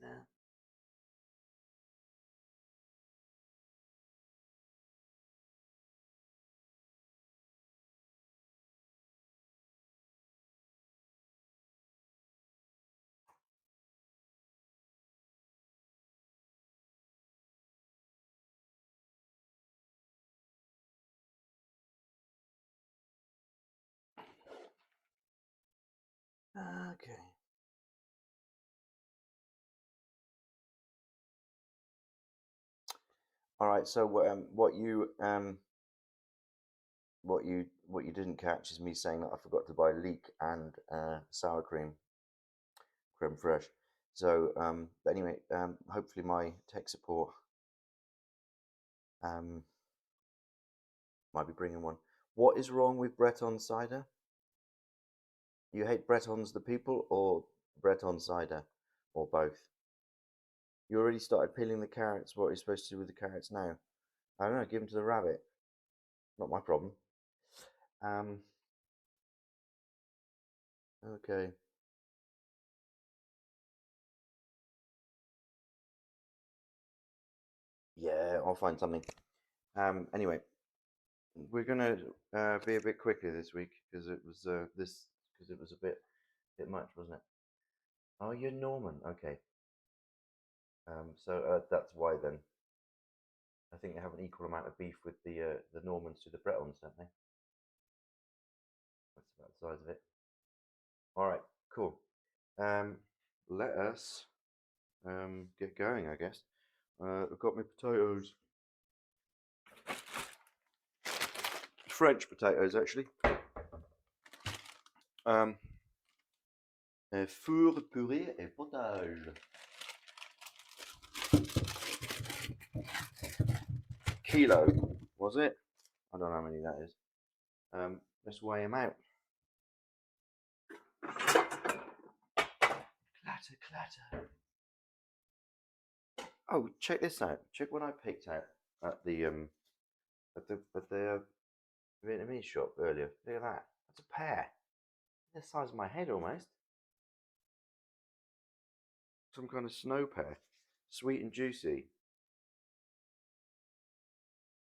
there. Okay. All right. So what you didn't catch is me saying that I forgot to buy leek and sour creme fraiche. So but anyway, hopefully my tech support might be bringing one. What is wrong with Breton cider? You hate Bretons the people or Breton cider or both? You already started peeling the carrots. What are you supposed to do with the carrots now? I don't know. Give them to the rabbit. Not my problem. Okay. Yeah, I'll find something. Anyway, we're gonna be a bit quicker this week because it was a bit much, wasn't it? Oh, you're Norman. Okay. So that's why then. I think they have an equal amount of beef with the Normans to the Bretons, don't they? That's about the size of it. All right, cool. Let us get going, I guess. I've got my potatoes. French potatoes, actually. Four purée et potage. Kilo, was it? I don't know how many that is. Let's weigh them out. Clatter, clatter. Oh, check this out. Check what I picked out at the Vietnamese shop earlier. Look at that. That's a pear. The size of my head almost. Some kind of snow pear. Sweet and juicy.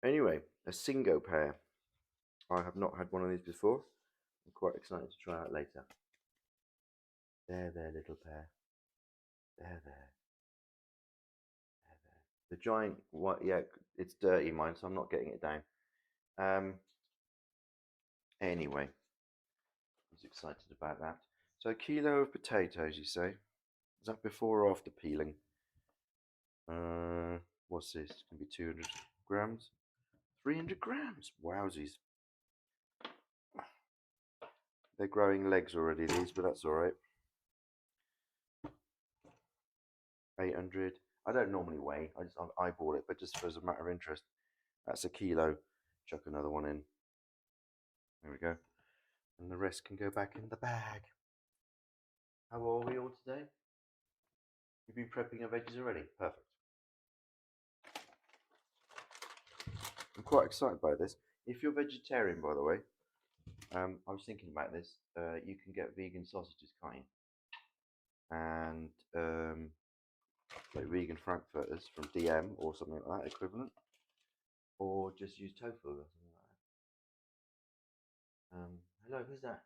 Anyway, a Singo pear. I have not had one of these before. I'm quite excited to try it later. There, little pear. There. The giant, what? Yeah, it's dirty, mine, so I'm not getting it down. Anyway, I was excited about that. So, a kilo of potatoes, you say? Is that before or after peeling? What's this? It's gonna be 200 grams. 300 grams. Wowsies. They're growing legs already, these, but that's all right. 800. I don't normally weigh. I just eyeball it, but just as a matter of interest, that's a kilo. Chuck another one in. There we go. And the rest can go back in the bag. How are we all today? You've been prepping your veggies already? Perfect. I'm quite excited by this. If you're vegetarian, by the way, I was thinking about this. You can get vegan sausages, can't you? And like vegan frankfurters from DM or something like that, equivalent. Or just use tofu or something like that. Hello, who's that?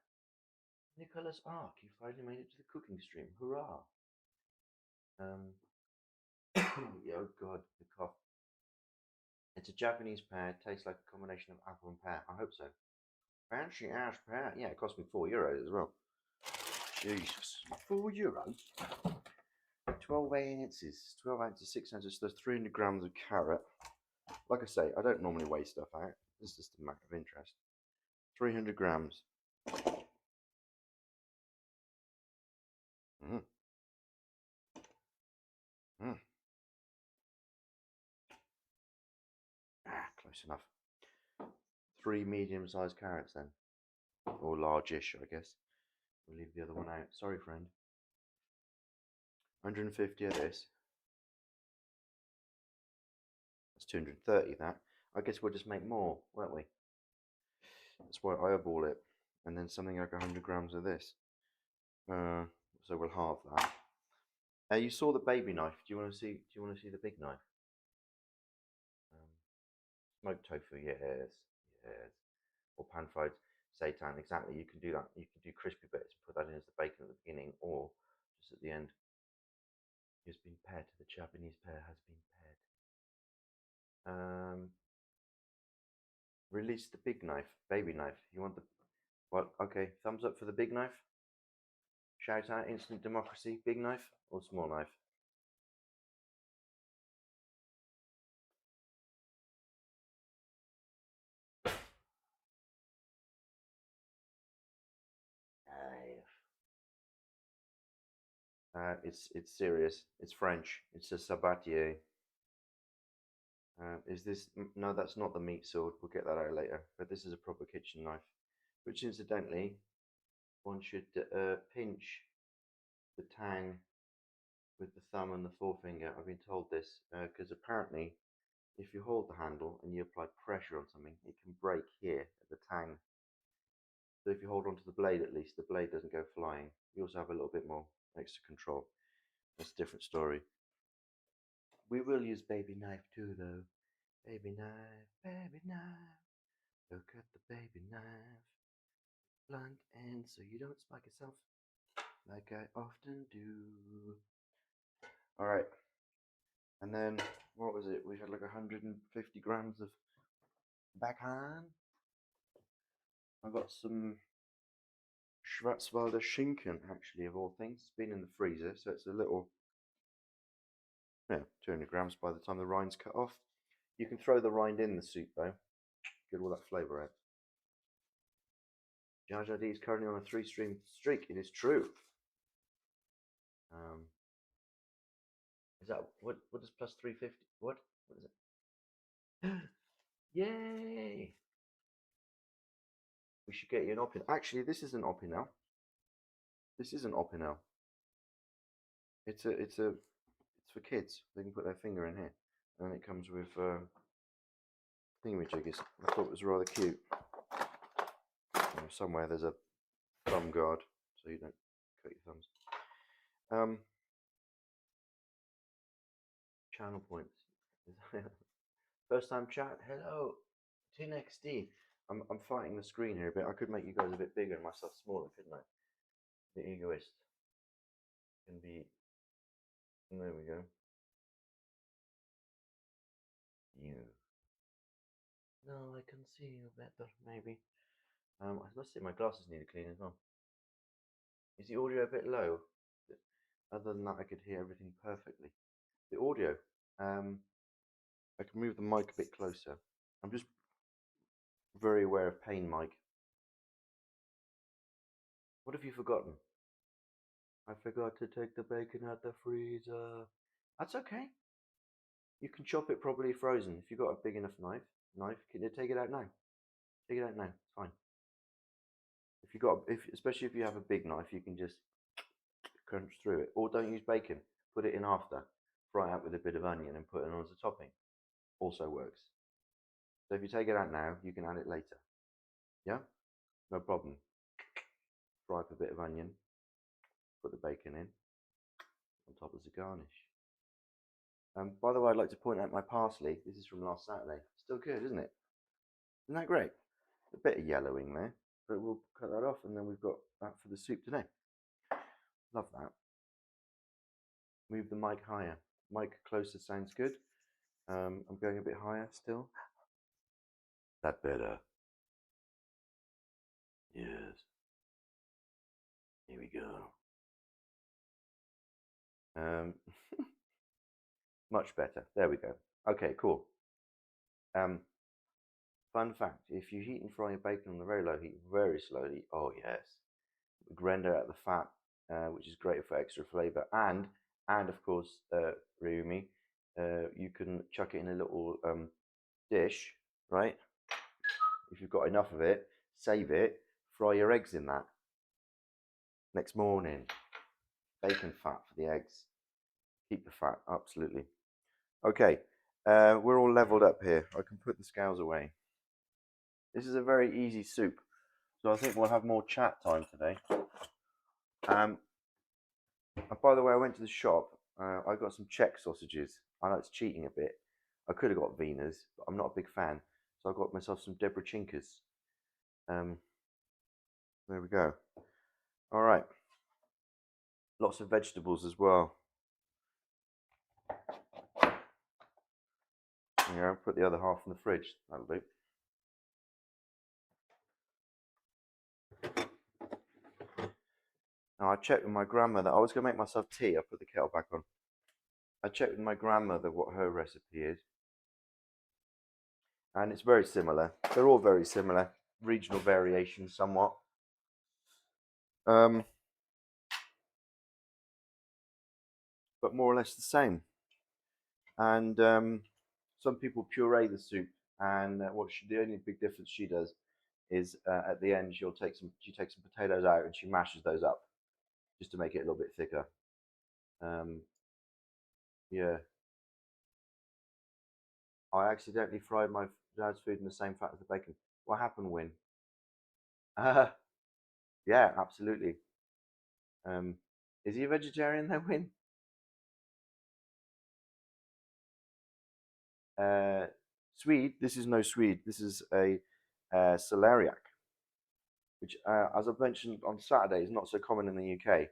Nicholas Ark, you finally made it to the cooking stream. Hurrah! Oh god, the cough. It's a Japanese pear. It tastes like a combination of apple and pear. I hope so. Fancy ass pear. Yeah, it cost me €4 as well. Jesus. €4? 12 ounces. 12 ounces, 6 ounces. So there's 300 grams of carrot. Like I say, I don't normally weigh stuff out. This is just a matter of interest. 300 grams. Mm. Mm. Close enough. 3 medium-sized carrots then. Or large-ish, I guess. We'll leave the other one out. Sorry, friend. 150 of this. That's 230, that. I guess we'll just make more, won't we? That's why I eyeball it. And then something like 100 grams of this. So we'll halve that. You saw the baby knife. Do you want to see? Do you want to see the big knife? Um, Smoked tofu, yes, yes. Or pan fried seitan, exactly. You can do that. You can do crispy bits and put that in as the bacon at the beginning, or just at the end. It's been paired. The Japanese pear has been paired. Release the big knife, baby knife. You want the what? Okay, thumbs up for the big knife. Shout out, instant democracy. Big knife or small knife? It's serious. It's French. It's a sabatier. Is this? No, that's not the meat sword. We'll get that out later. But this is a proper kitchen knife, which incidentally, one should pinch the tang with the thumb and the forefinger. I've been told this because apparently, if you hold the handle and you apply pressure on something, it can break here at the tang. So if you hold onto the blade, at least the blade doesn't go flying. You also have a little bit more extra control. That's a different story. We will use baby knife too, though. Baby knife, baby knife. Look at the baby knife. Blunt end so you don't spike yourself like I often do. Alright. And then, what was it? We had like 150 grams of bacon. I got some Schwarzwälder Schinken, actually, of all things. It's been in the freezer, so it's a little, yeah, 200 grams by the time the rind's cut off. You can throw the rind in the soup, though. Get all that flavour out. Jar Jar D is currently on a 3-stream streak. It is true. Is that what? What is plus 350? What? What is it? Yay! We should get you an Oppin. Actually, this isn't Oppinel. This isn't Oppinel. It's for kids. They can put their finger in here, and it comes with thingamajiggies. I thought it was rather cute. Somewhere there's a thumb guard, so you don't cut your thumbs. Channel points. First time chat. Hello, TNXD. I'm fighting the screen here a bit. I could make you guys a bit bigger and myself smaller, couldn't I? The egoist can be. There we go. You. No, I can see you better, maybe. I must say my glasses need a clean as well. Is the audio a bit low? Other than that, I could hear everything perfectly. The audio. I can move the mic a bit closer. I'm just very aware of pain, Mike. What have you forgotten? I forgot to take the bacon out the freezer. That's okay. You can chop it properly frozen. If you've got a big enough knife, can you take it out now? Take it out now. It's fine. Especially if you have a big knife, you can just crunch through it. Or don't use bacon. Put it in after. Fry it out with a bit of onion and put it on as a topping. Also works. So if you take it out now, you can add it later. Yeah? No problem. Fry up a bit of onion. Put the bacon in. On top as a garnish. By the way, I'd like to point out my parsley. This is from last Saturday. Still good, isn't it? Isn't that great? A bit of yellowing there, but we'll cut that off and then we've got that for the soup today. Love that. Move the mic higher. Mic closer sounds good. I'm going a bit higher still. That better? Yes. Here we go. Much better. There we go. Okay, cool. Fun fact, if you heat and fry your bacon on the very low heat very slowly, oh yes, render out the fat, which is great for extra flavor. And of course, Ryumi, you can chuck it in a little dish, right? If you've got enough of it, save it, fry your eggs in that. Next morning, bacon fat for the eggs. Keep the fat, absolutely. Okay, we're all leveled up here. I can put the scales away. This is a very easy soup, so I think we'll have more chat time today. And by the way, I went to the shop I got some Czech sausages. I know it's cheating a bit. I could have got Wieners, but I'm not a big fan. So I got myself some Debrechinkas. Um, there we go. All right. Lots of vegetables as well. Yeah, I'll put the other half in the fridge. That'll do. Now I checked with my grandmother. I was going to make myself tea. I put the kettle back on. I checked with my grandmother what her recipe is. And it's very similar. They're all very similar. Regional variations somewhat. But more or less the same. And some people puree the soup, and the only big difference she does is at the end she takes some potatoes out and she mashes those up just to make it a little bit thicker. Yeah, I accidentally fried my dad's food in the same fat as the bacon. What happened, Win? Yeah, absolutely. Um, is he a vegetarian though, Win? Uh, Swede. This is no Swede. This is a celeriac, which, as I've mentioned on Saturday, is not so common in the UK.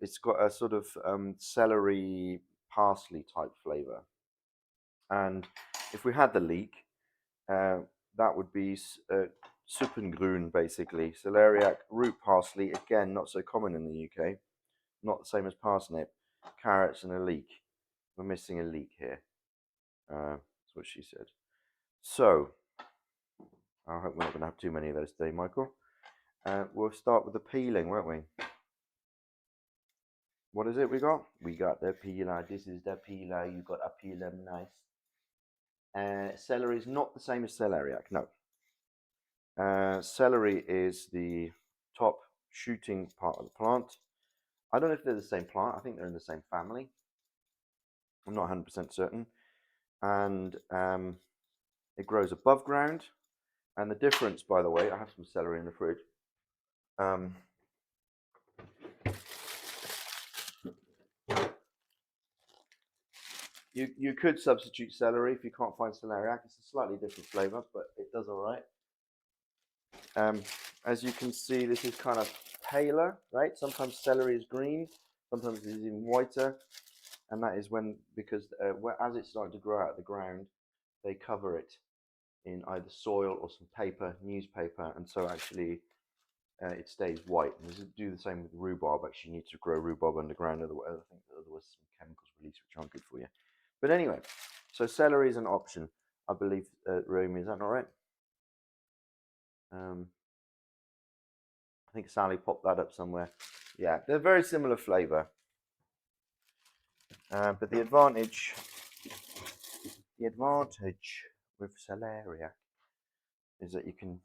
It's got a sort of celery parsley type flavour, and if we had the leek, uh, that would be suppengrün basically. Celeriac, root parsley, again not so common in the UK, not the same as parsnip, carrots and a leek. We're missing a leek here. That's what she said. So I hope we're not going to have too many of those today, Michael. We'll start with the peeling, won't we? What is it we got? We got the peeler. This is the peeler. You got a peeler, nice. Celery is not the same as celeriac, no. Celery is the top shooting part of the plant. I don't know if they're the same plant. I think they're in the same family. I'm not 100% certain. And it grows above ground. And the difference, by the way, I have some celery in the fridge. You could substitute celery if you can't find celeriac. It's a slightly different flavour, but it does all right. As you can see, this is kind of paler, right? Sometimes celery is green, sometimes it is even whiter, and that is because as it's starting to grow out of the ground, they cover it in either soil or some paper, newspaper, and so actually it stays white. And this do the same with rhubarb. Actually, you need to grow rhubarb underground, otherwise some chemicals released which aren't good for you. But anyway, so celery is an option, I believe. Romy, is that not right? I think Sally popped that up somewhere. Yeah, they're very similar flavour. But the advantage with celeriac is that you can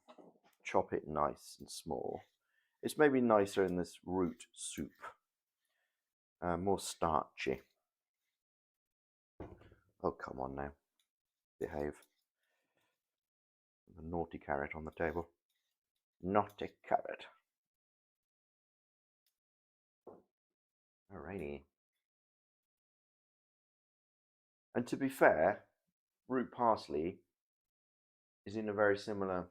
chop it nice and small. It's maybe nicer in this root soup, more starchy. Oh, come on now, behave. The naughty carrot on the table. Naughty carrot. Alrighty. And to be fair, root parsley is in a very similar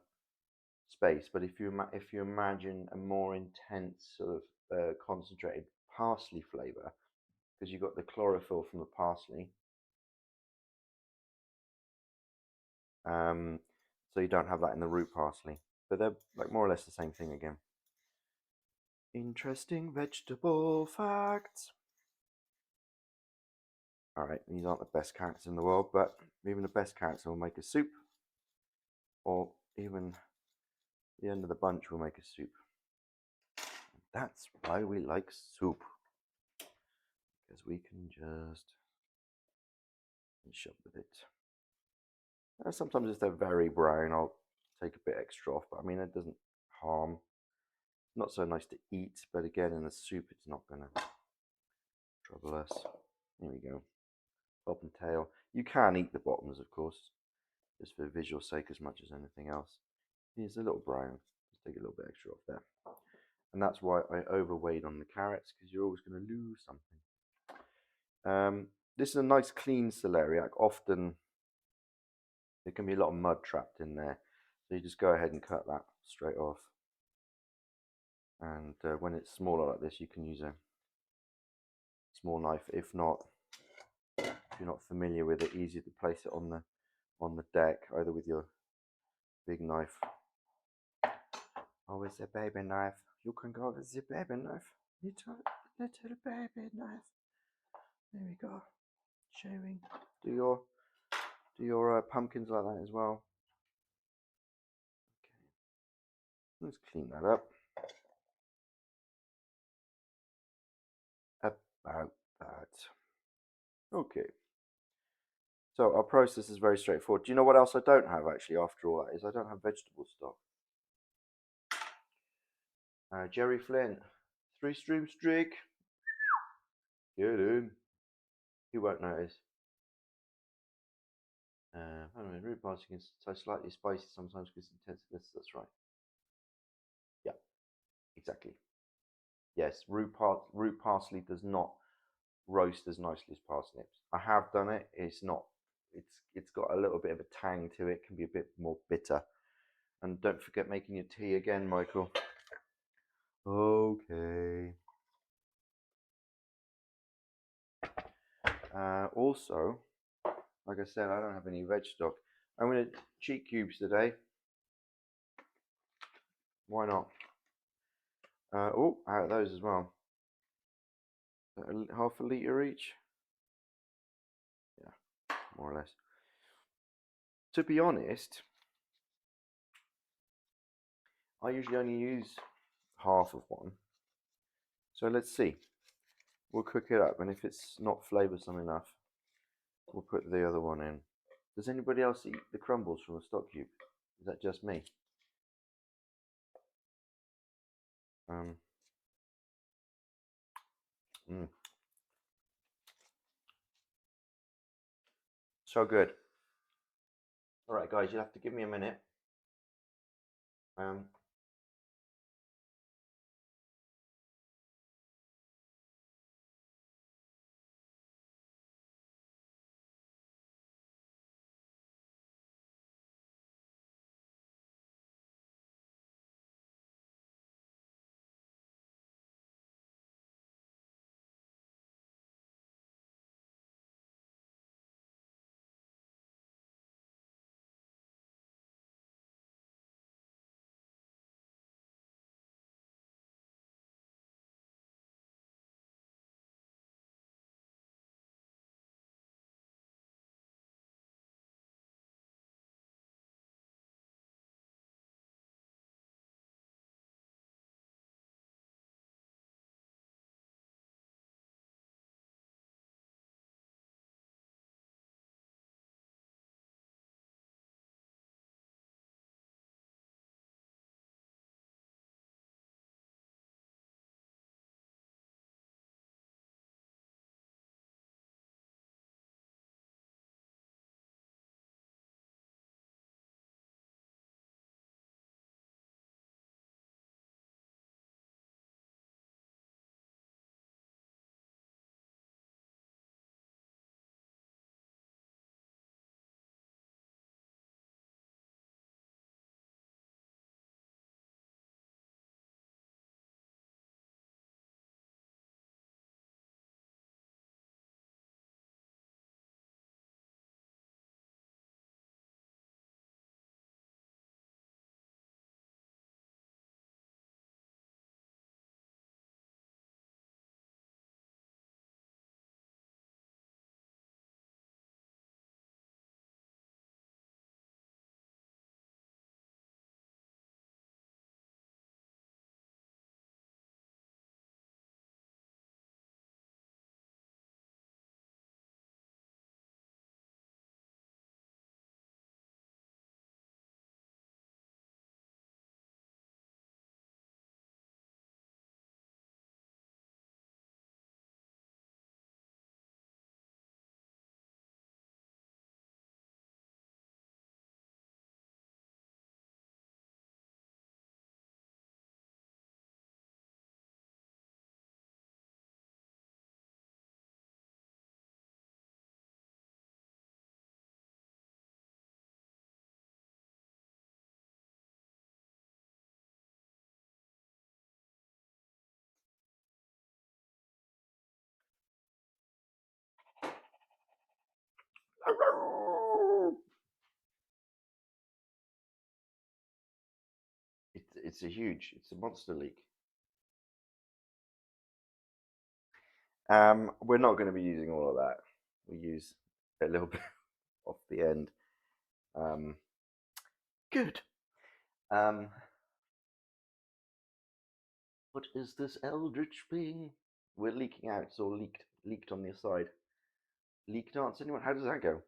space, but if you imagine a more intense sort of concentrated parsley flavor, because you've got the chlorophyll from the parsley, so you don't have that in the root parsley, but they're like more or less the same thing again. Interesting vegetable facts. All right, these aren't the best carrots in the world, but even the best carrots will make a soup, or even the end of the bunch will make a soup. That's why we like soup, because we can just shove with it. Sometimes if they're very brown, I'll take a bit extra off, but I mean, it doesn't harm. Not so nice to eat, but again, in the soup, it's not going to trouble us. Here we go. Top and tail. You can eat the bottoms, of course, just for visual sake as much as anything else. Here's a little brown. Just take a little bit extra off there. And that's why I overweighed on the carrots, because you're always going to lose something. This is a nice clean celeriac. Often there can be a lot of mud trapped in there, so you just go ahead and cut that straight off. And when it's smaller like this, you can use a small knife. If not, if you're not familiar with it, easier to place it on the deck, either with your big knife. Oh, with the baby knife. You can go with the baby knife. Little baby knife. There we go. Shaving. Do your pumpkins like that as well. Okay. Let's clean that up. About that. Okay. So our process is very straightforward. Do you know what else I don't have actually after all that is I don't have vegetable stock. Jerry Flint, 3-stream streak. Get in. He won't notice. Root parsley can taste slightly spicy sometimes because it's intense. That's right. Yeah, exactly. Yes, root parsley does not roast as nicely as parsnips. I have done it. It's not. It's got a little bit of a tang to it. Can be a bit more bitter. And don't forget making your tea again, Michael. Okay. Also, like I said, I don't have any veg stock. I'm going to cheat cubes today. Why not? Oh, out of those as well. Half a litre each? Yeah, more or less. To be honest, I usually only use half of one. So let's see. We'll cook it up, and if it's not flavoursome enough, we'll put the other one in. Does anybody else eat the crumbles from a stock cube? Is that just me? So good. All right, guys, you'll have to give me a minute. It's a monster leak. We're not going to be using all of that. We use a little bit off the end. Good. What is this eldritch thing? We're leaking out. It's all leaked on the side. Leak dance, anyone? How does that go?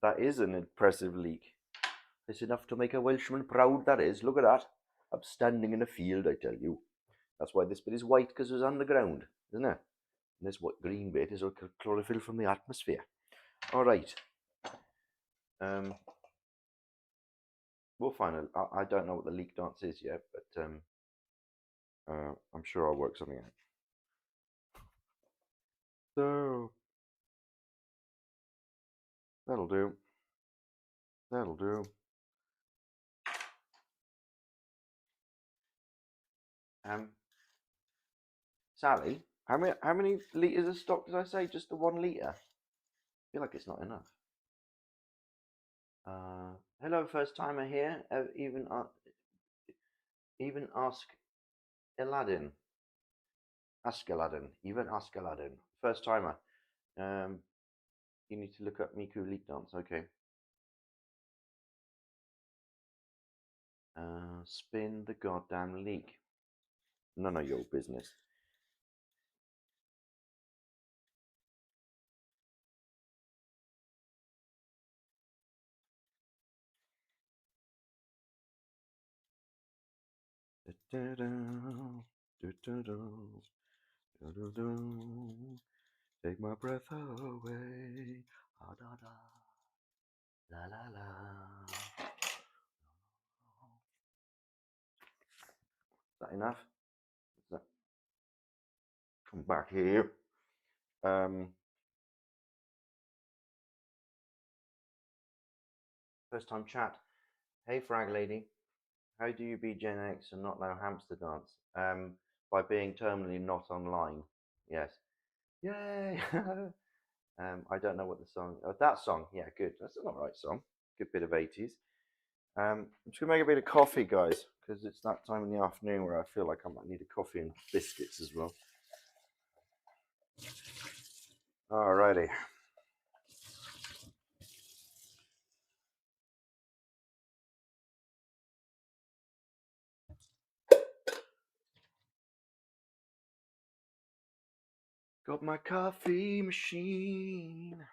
That is an impressive leak. It's enough to make a Welshman proud, that is. Look at that. I'm standing in a field, I tell you. That's why this bit is white, because it was underground, isn't it? And this green bit is all chlorophyll from the atmosphere. All right. We'll find it. I don't know what the leak dance is yet, but I'm sure I'll work something out. So that'll do. That'll do. Sally, how many liters of stock did I say? Just the 1 liter? I feel like it's not enough. Hello, first timer here. Even ask Aladdin. Ask Aladdin. Even ask Aladdin. First timer. You need to look up Miku leak dance. Okay. Spin the goddamn leak. None of your business. Take my breath away. Ah, da, da. La la la. Is that enough? Is that... Come back here. First time chat. Hey frag lady, how do you be Gen X and not know hamster dance? By being terminally not online. Yes. Yay! I don't know what the song. Oh, that song. Yeah, good. That's an alright song. Good bit of 80s. I'm just gonna make a bit of coffee, guys, because it's that time in the afternoon where I feel like I might need a coffee and biscuits as well. Alrighty. Got my coffee machine.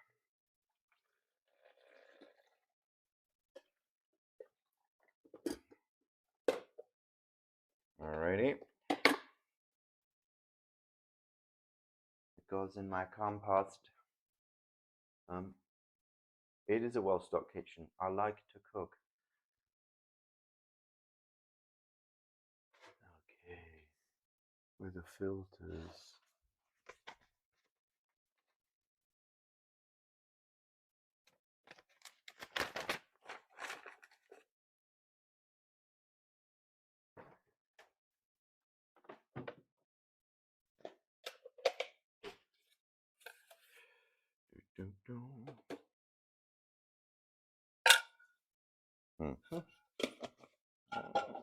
Alrighty. It goes in my compost. It is a well-stocked kitchen. I like to cook. Okay. With the filters.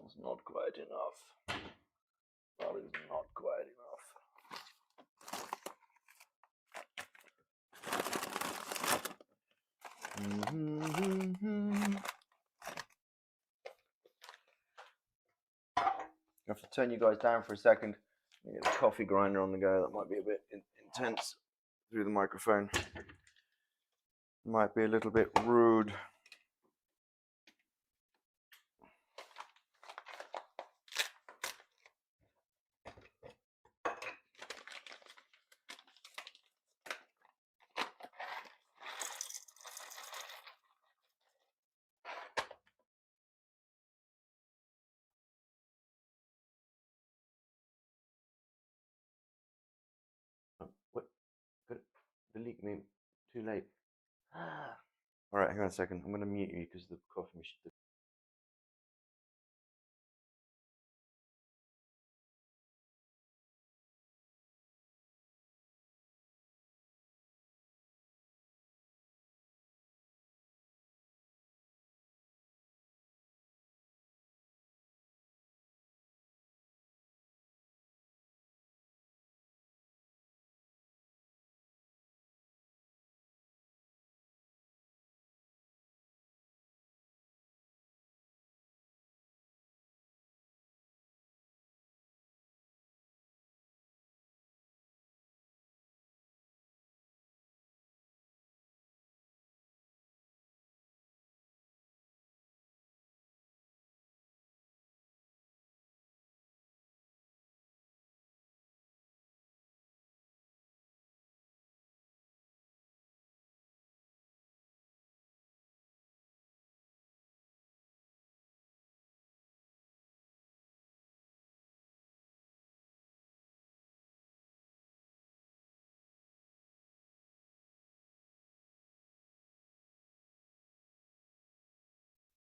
It's not quite enough. That is not quite enough. I have to turn you guys down for a second. Get a coffee grinder on the go. That might be a bit intense through the microphone. Might be a little bit rude. What? Delete me. Too late. All right, hang on a second. I'm going to mute you because the coffee machine.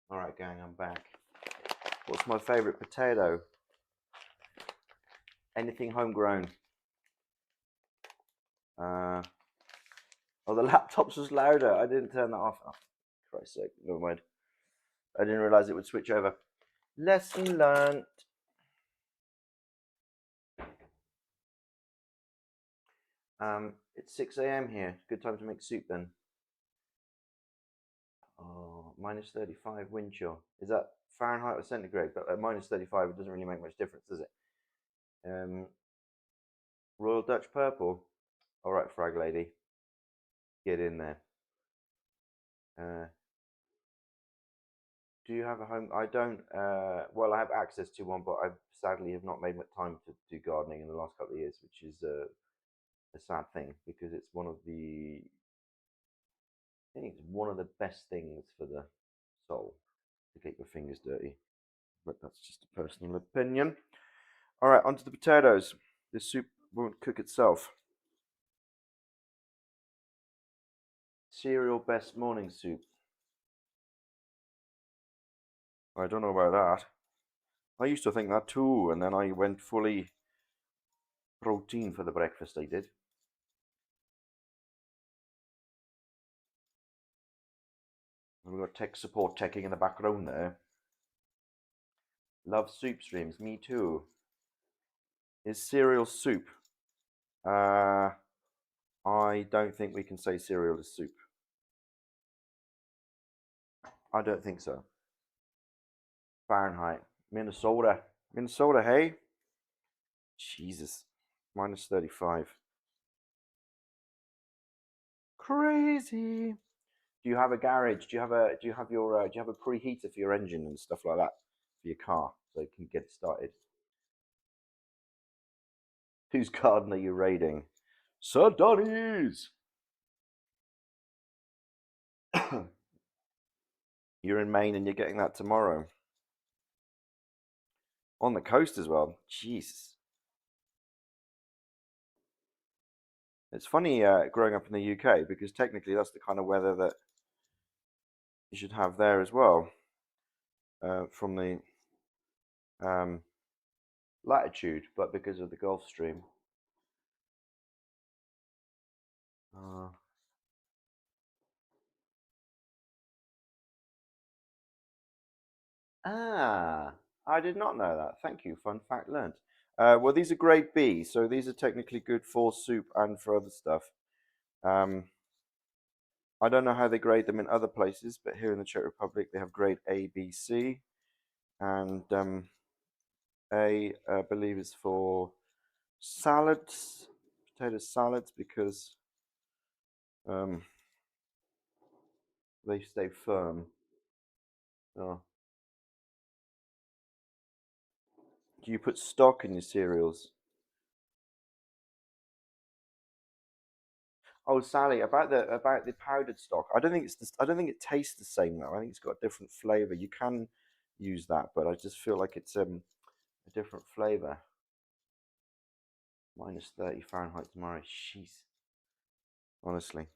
All right, gang, I'm back. What's my favourite potato? Anything homegrown. Oh, the laptop's was louder. I didn't turn that off. Oh, Christ's sake, never mind. I didn't realise it would switch over. Lesson learnt. It's 6 a.m. here. Good time to make soup then. Oh, minus 35 wind chill. Is that Fahrenheit or centigrade? But at minus 35, it doesn't really make much difference, does it? Royal Dutch purple. All right, frag lady, get in there. Do you have a home? I don't. Well, I have access to one, but I sadly have not made much time to do gardening in the last couple of years, which is a sad thing because it's one of the. I think it's one of the best things for the soul to get your fingers dirty. But that's just a personal opinion. All right, onto the potatoes. This soup won't cook itself. Cereal best morning soup. I don't know about that. I used to think that too, and then I went fully protein for the breakfast I did. We've got tech support teching in the background there. Love soup streams, me too. Is cereal soup? I don't think we can say cereal is soup. I don't think so. Fahrenheit. Minnesota. Minnesota, hey? Jesus. Minus 35. Crazy. Do you have a garage? Do you have a preheater for your engine and stuff like that for your car so you can get it started? Whose garden are you raiding? Sir Donny's. You're in Maine and you're getting that tomorrow. On the coast as well. Jesus. It's funny growing up in the UK because technically that's the kind of weather that you should have there as well from the um, latitude, but because of the Gulf Stream. Uh, I did not know that. Thank you. Fun fact learned. Well, these are grade B, so these are technically good for soup and for other stuff. I don't know how they grade them in other places, but here in the Czech Republic they have grade A, B, C, and A, I believe, is for salads, potato salads, because um, they stay firm. Oh. Do you put stock in your cereals? Oh, Sally, about the powdered stock. I don't think it tastes the same though. I think it's got a different flavor. You can use that, but I just feel like it's a different flavor. Minus 30 Fahrenheit tomorrow. Jeez. Honestly.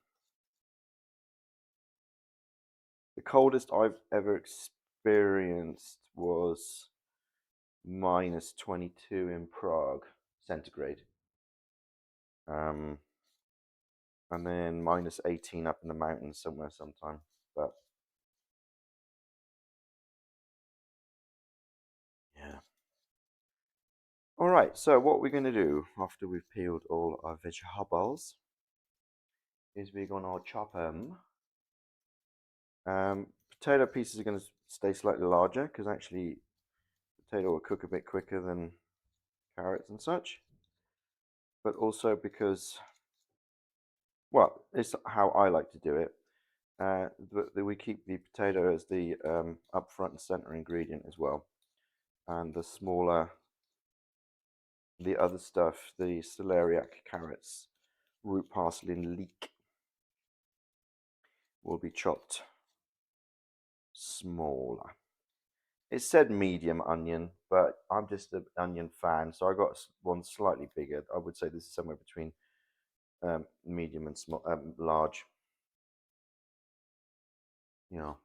The coldest I've ever experienced was minus 22 in Prague, centigrade. And then minus 18 up in the mountains somewhere sometime. But yeah. All right, so what we're going to do after we've peeled all our vegetables is we're going to chop them. Potato pieces are going to stay slightly larger because actually potato will cook a bit quicker than carrots and such. But also because, well, it's how I like to do it. We keep the potato as the up front and center ingredient as well. And the smaller, the other stuff, the celeriac, carrots, root parsley, and leek will be chopped smaller. It said medium onion, but I'm just an onion fan, so I got one slightly bigger. I would say this is somewhere between medium and small, large. You know,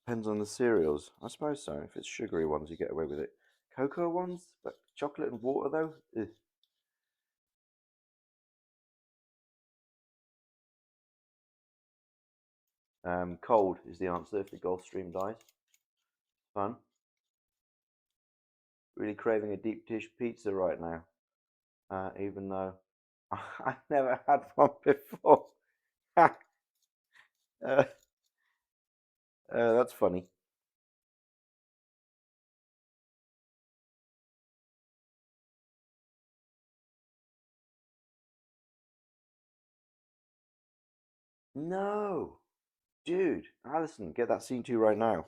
Depends on the cereals. I suppose so. If it's sugary ones, you get away with it. Cocoa ones? But chocolate and water, though? Ugh. Cold is the answer if the Gulf Stream dies. Fun. Really craving a deep dish pizza right now. Even though I've never had one before. That's funny. No, dude, Alison, get that scene to you right now.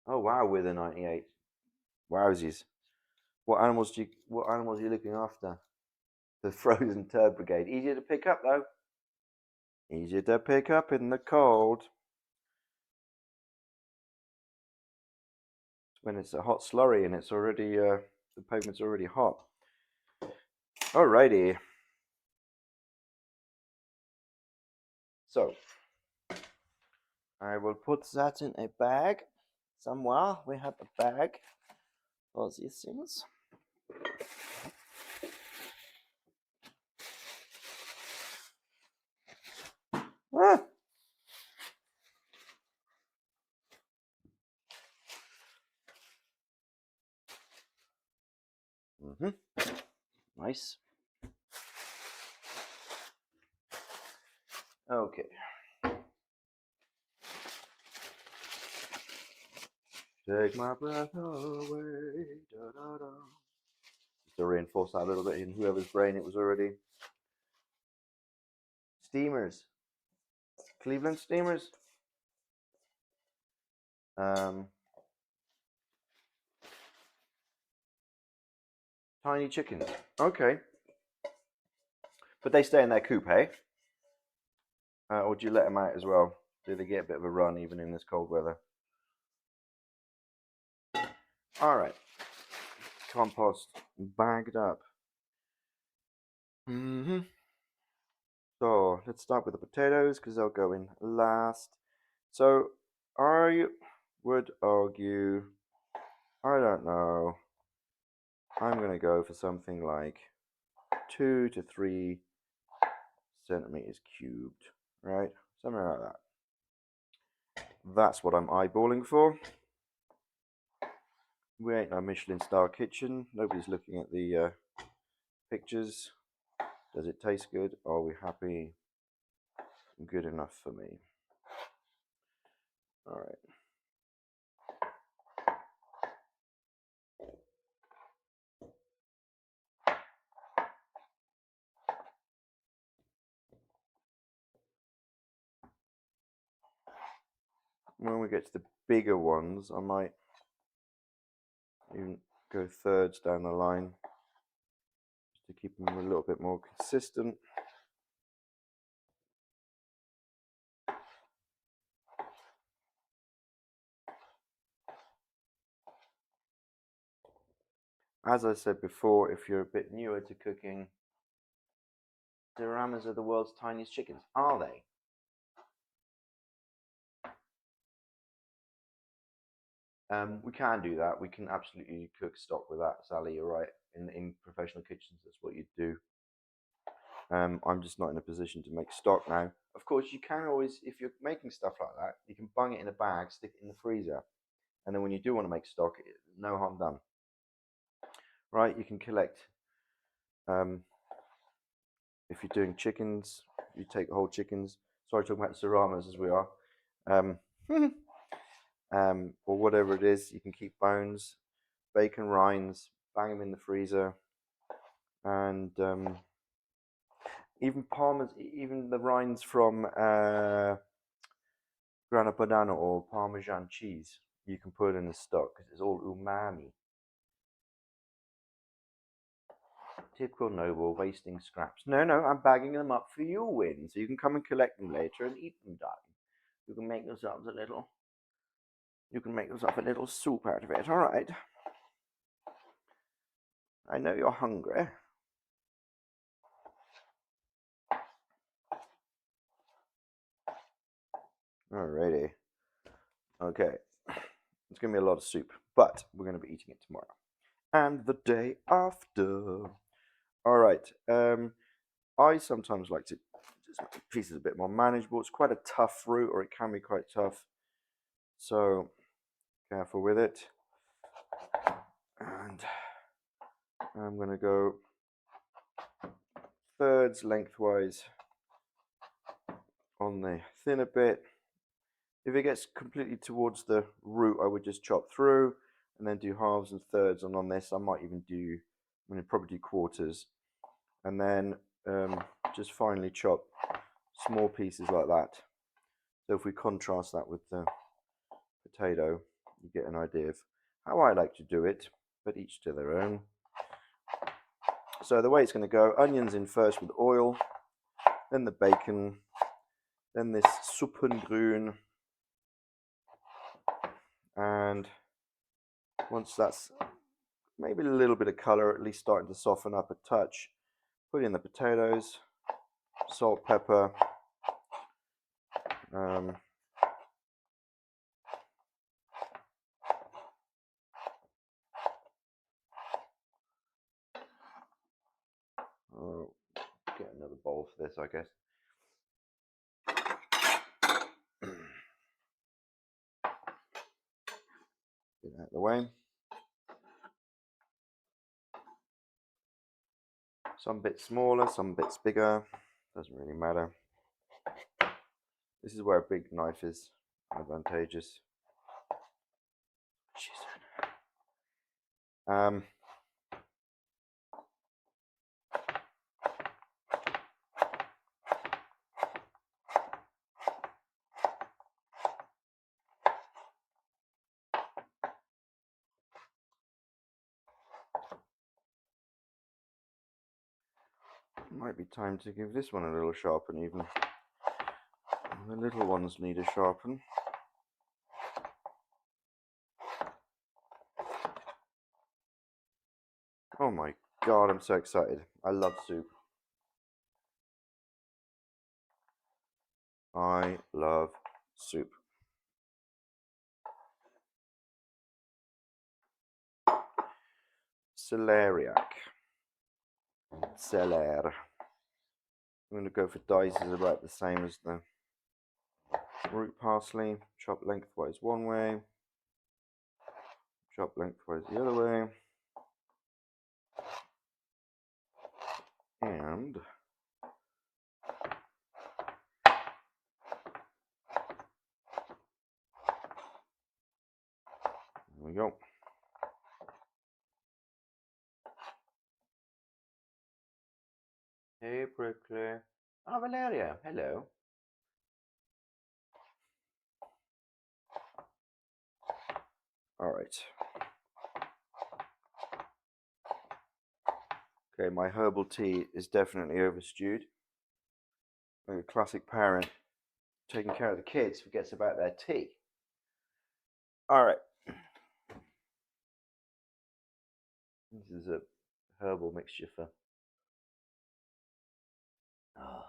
Oh wow, with a 98. Wowsies. What animals are you looking after? The frozen turd brigade. Easier to pick up though. Easier to pick up in the cold. When it's a hot slurry and it's already the pavement's already hot. Alrighty. So I will put that in a bag somewhere. We have a bag for these things. Ah. Nice. Okay. Take my breath away. Da, da, da. Just to reinforce that a little bit in whoever's brain it was already. Steamers. Cleveland Steamers. Tiny chickens. Okay. But they stay in their coop, hey? Or do you let them out as well? Do they get a bit of a run even in this cold weather? All right. Compost bagged up. So let's start with the potatoes because they'll go in last. So I would argue, I don't know, I'm going to go for something like 2 to 3 centimeters cubed, right? Something like that. That's what I'm eyeballing for. We ain't no Michelin star kitchen. Nobody's looking at the pictures. Does it taste good? Are we happy? Good enough for me. All right. When we get to the bigger ones, I might even go thirds down the line just to keep them a little bit more consistent. As I said before, if you're a bit newer to cooking, Dioramas are the world's tiniest chickens. Are they? We can do that. We can absolutely cook stock with that, Sally. You're right. In professional kitchens, that's what you do. I'm just not in a position to make stock now. Of course, you can always, if you're making stuff like that, you can bung it in a bag, stick it in the freezer, and then when you do want to make stock, no harm done. Right? You can collect. If you're doing chickens, you take whole chickens. Sorry, talking about seramas as we are. Or whatever it is, you can keep bones, bacon rinds, bang them in the freezer, and even even the rinds from grana padano or Parmesan cheese, you can put in the stock because it's all umami. Typical noble, wasting scraps. No, no, I'm bagging them up for you, Win, so you can come and collect them later and eat them, darling. You can make yourselves a little. You can make yourself a little soup out of it. All right. I know you're hungry. Alrighty. Okay. It's going to be a lot of soup, but we're going to be eating it tomorrow. And the day after. Alright. I sometimes like to just make pieces a bit more manageable. It's quite a tough fruit, or it can be quite tough. So, careful with it. And I'm going to go thirds lengthwise on the thinner bit. If it gets completely towards the root, I would just chop through and then do halves and thirds. And on this, I might even do, I'm going to probably do quarters. And then just finely chop small pieces like that. So if we contrast that with the potato, you get an idea of how I like to do it, but each to their own. So the way it's going to go, onions in first with oil, then the bacon, then this Suppengrün, and once that's maybe a little bit of color, at least starting to soften up a touch, put in the potatoes, salt, pepper, oh, get another bowl for this, I guess. Get that out of the way. Some bits smaller, some bits bigger. Doesn't really matter. This is where a big knife is advantageous. Might be time to give this one a little sharpen even. The little ones need a sharpen. Oh my god, I'm so excited. I love soup. I love soup. Celeriac. Celer. I'm going to go for dice is about the same as the root parsley. Chop lengthwise one way. Chop lengthwise the other way. And there we go. Hey, Prickly. Ah, Valeria, hello. All right. Okay, my herbal tea is definitely overstewed. Like a classic parent taking care of the kids forgets about their tea. All right. This is a herbal mixture for. Oh.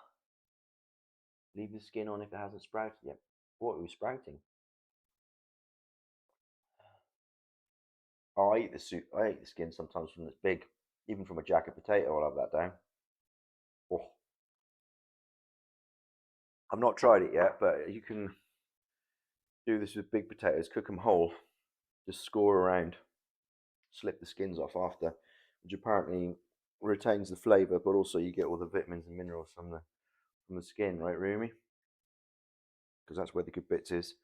Leave the skin on if it hasn't sprouted yet. What are we sprouting? Oh, I eat the soup. I eat the skin sometimes when it's big, even from a jacket potato. I'll have that down. Oh. I've not tried it yet, but you can do this with big potatoes. Cook them whole. Just score around. Slip the skins off after, which apparently retains the flavour, but also you get all the vitamins and minerals from the skin, right, Rumi? Because that's where the good bits is.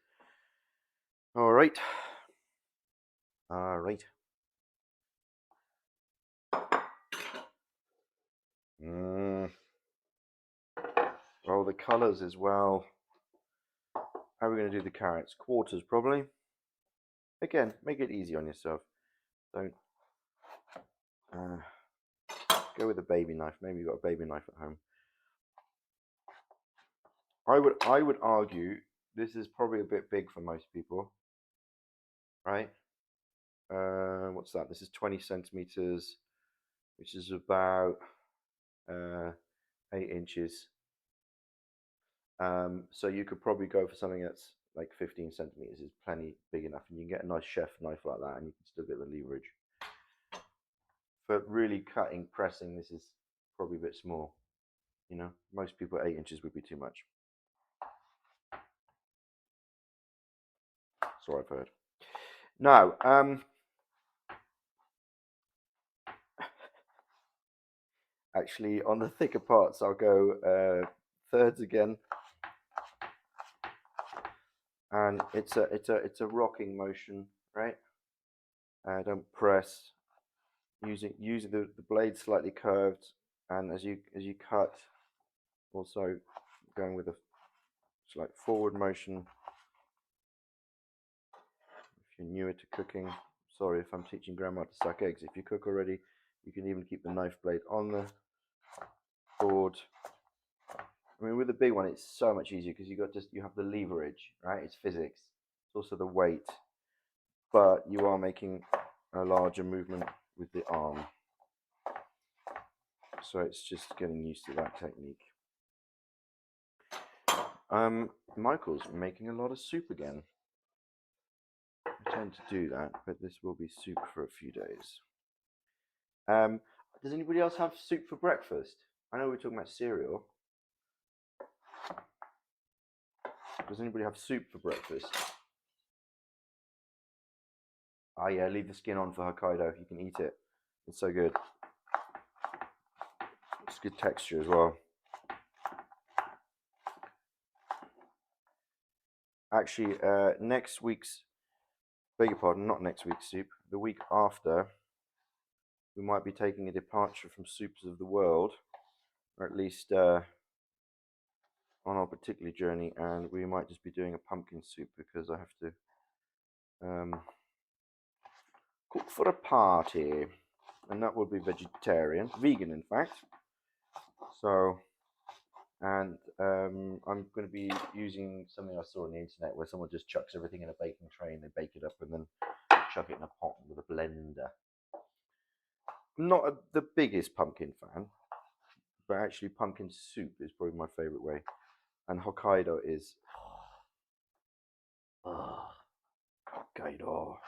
All right. All right. Oh, the colours as well. How are we going to do the carrots? Quarters, probably. Again, make it easy on yourself. Don't go with a baby knife. Maybe you've got a baby knife at home. I would argue this is probably a bit big for most people, right? What's that? This is 20 centimeters which is about 8 inches. So you could probably go for something that's like 15 centimeters is plenty big enough, and you can get a nice chef knife like that, and you can still get the leverage. For really cutting, pressing, this is probably a bit small. You know, most people 8 inches would be too much. So I've heard. Now, actually, on the thicker parts, I'll go thirds again, and it's a rocking motion, right? Don't press. Using the blade slightly curved, and as you cut, also going with a slight forward motion. If you're newer to cooking, sorry if I'm teaching grandma to suck eggs. If you cook already, you can even keep the knife blade on the board. I mean, with the big one, it's so much easier because you have the leverage, right? It's physics. It's also the weight, but you are making a larger movement with the arm. So it's just getting used to that technique. Michael's making a lot of soup again. I tend to do that, but this will be soup for a few days. Does anybody else have soup for breakfast? I know we're talking about cereal. Does anybody have soup for breakfast? Ah, yeah, leave the skin on for Hokkaido. You can eat it. It's so good. It's good texture as well. Actually, next week's, beg your pardon, not next week's soup, the week after, we might be taking a departure from soups of the world, or at least on our particular journey, and we might just be doing a pumpkin soup because I have to cook for a party, and that will be vegan in fact. So, and I'm going to be using something I saw on the internet where someone just chucks everything in a baking tray and they bake it up and then chuck it in a pot with a blender. I'm not the biggest pumpkin fan, but actually pumpkin soup is probably my favorite way, and Hokkaido is Hokkaido.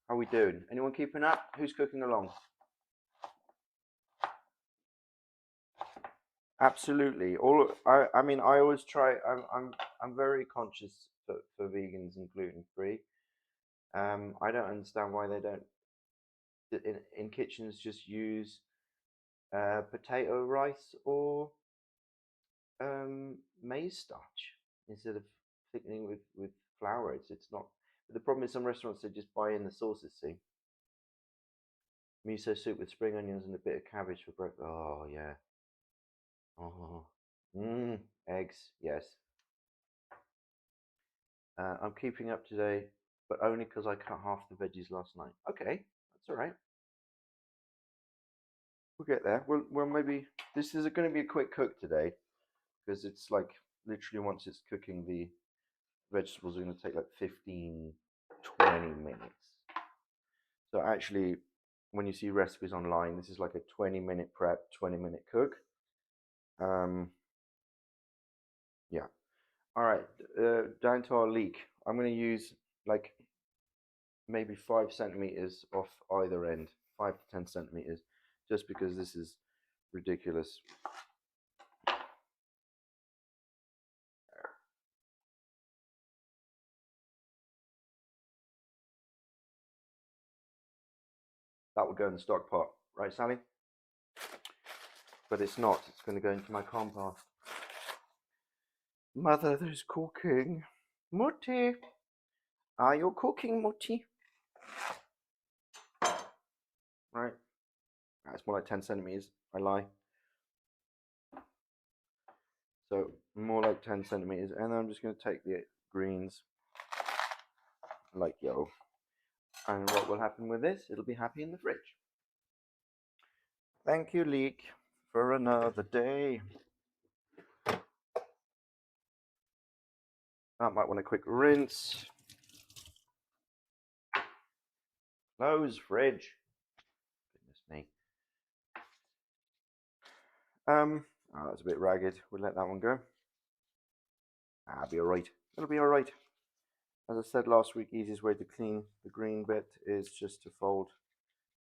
How we doing? Anyone keeping up? Who's cooking along? Absolutely. I mean, I always try. I'm very conscious for vegans and gluten free. I don't understand why they don't in kitchens just use potato rice or maize starch instead of thickening with flour. It's not. But the problem is some restaurants they just buy in the sauces. See, miso soup with spring onions and a bit of cabbage for breakfast. Oh yeah. Oh. Eggs. Yes. I'm keeping up today, but only because I cut half the veggies last night. Okay, that's all right. We'll get there. Well, maybe this is going to be a quick cook today because it's like literally once it's cooking, the vegetables are going to take like 15, 20 minutes. So actually, when you see recipes online, this is like a 20-minute prep, 20-minute cook. Yeah. All right, down to our leek. I'm going to use like maybe 5 centimeters off either end, 5 to 10 centimeters, just because this is ridiculous. That would go in the stock pot, right, Sally? But it's not. It's going to go into my compost. Mother, there's cooking. Mutti, are you cooking, Mutti? Right. It's more like 10 centimeters. I lie. So more like 10 centimeters, and then I'm just going to take the greens like yo. And what will happen with this? It'll be happy in the fridge. Thank you, Leek, for another day. I might want a quick rinse. Close fridge. Goodness me. Oh, that's a bit ragged. We'll let that one go. I'll be alright. It'll be alright. As I said last week, easiest way to clean the green bit is just to fold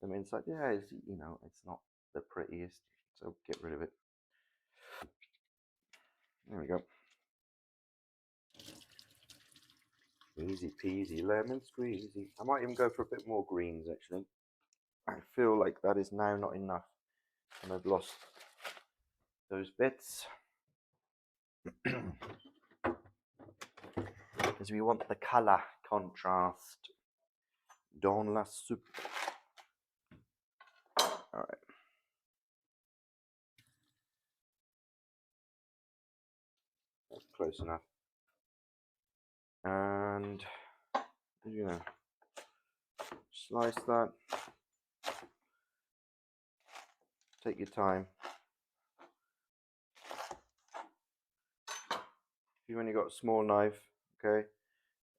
them inside. Yeah, it's, you know, it's not the prettiest, so get rid of it. There we go. Easy peasy lemon squeezy. I might even go for a bit more greens actually. I feel like that is now not enough, and I've lost those bits. Because we want the colour contrast dans la soupe. Alright. That's close enough. And you're going to slice that. Take your time. If you've only got a small knife, okay,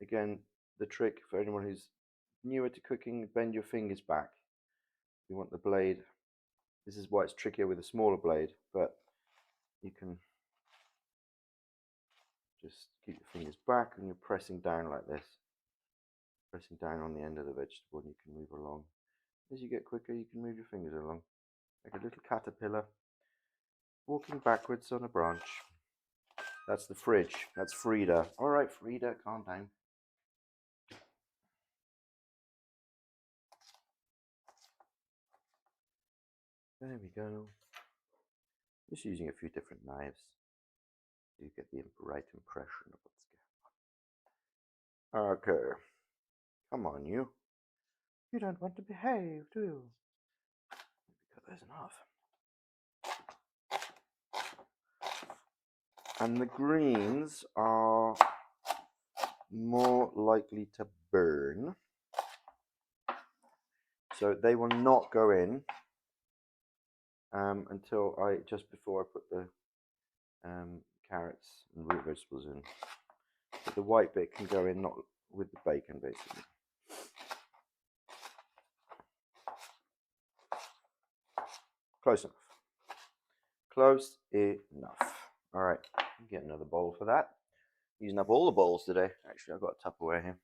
again, the trick for anyone who's newer to cooking, bend your fingers back. You want the blade. This is why it's trickier with a smaller blade, but you can just keep your fingers back and you're pressing down like this. Pressing down on the end of the vegetable, and you can move along. As you get quicker, you can move your fingers along. Like a little caterpillar walking backwards on a branch. That's the fridge. That's Frida. Alright, Frida, calm down. There we go. Just using a few different knives. You get the right impression of what's going on. Okay. Come on, you. You don't want to behave, do you? Because there's enough. And the greens are more likely to burn. So they will not go in until just before I put the carrots and root vegetables in. But the white bit can go in not with the bacon, basically. Close enough. Close enough. All right, get another bowl for that. Using up all the bowls today. Actually, I've got a Tupperware here.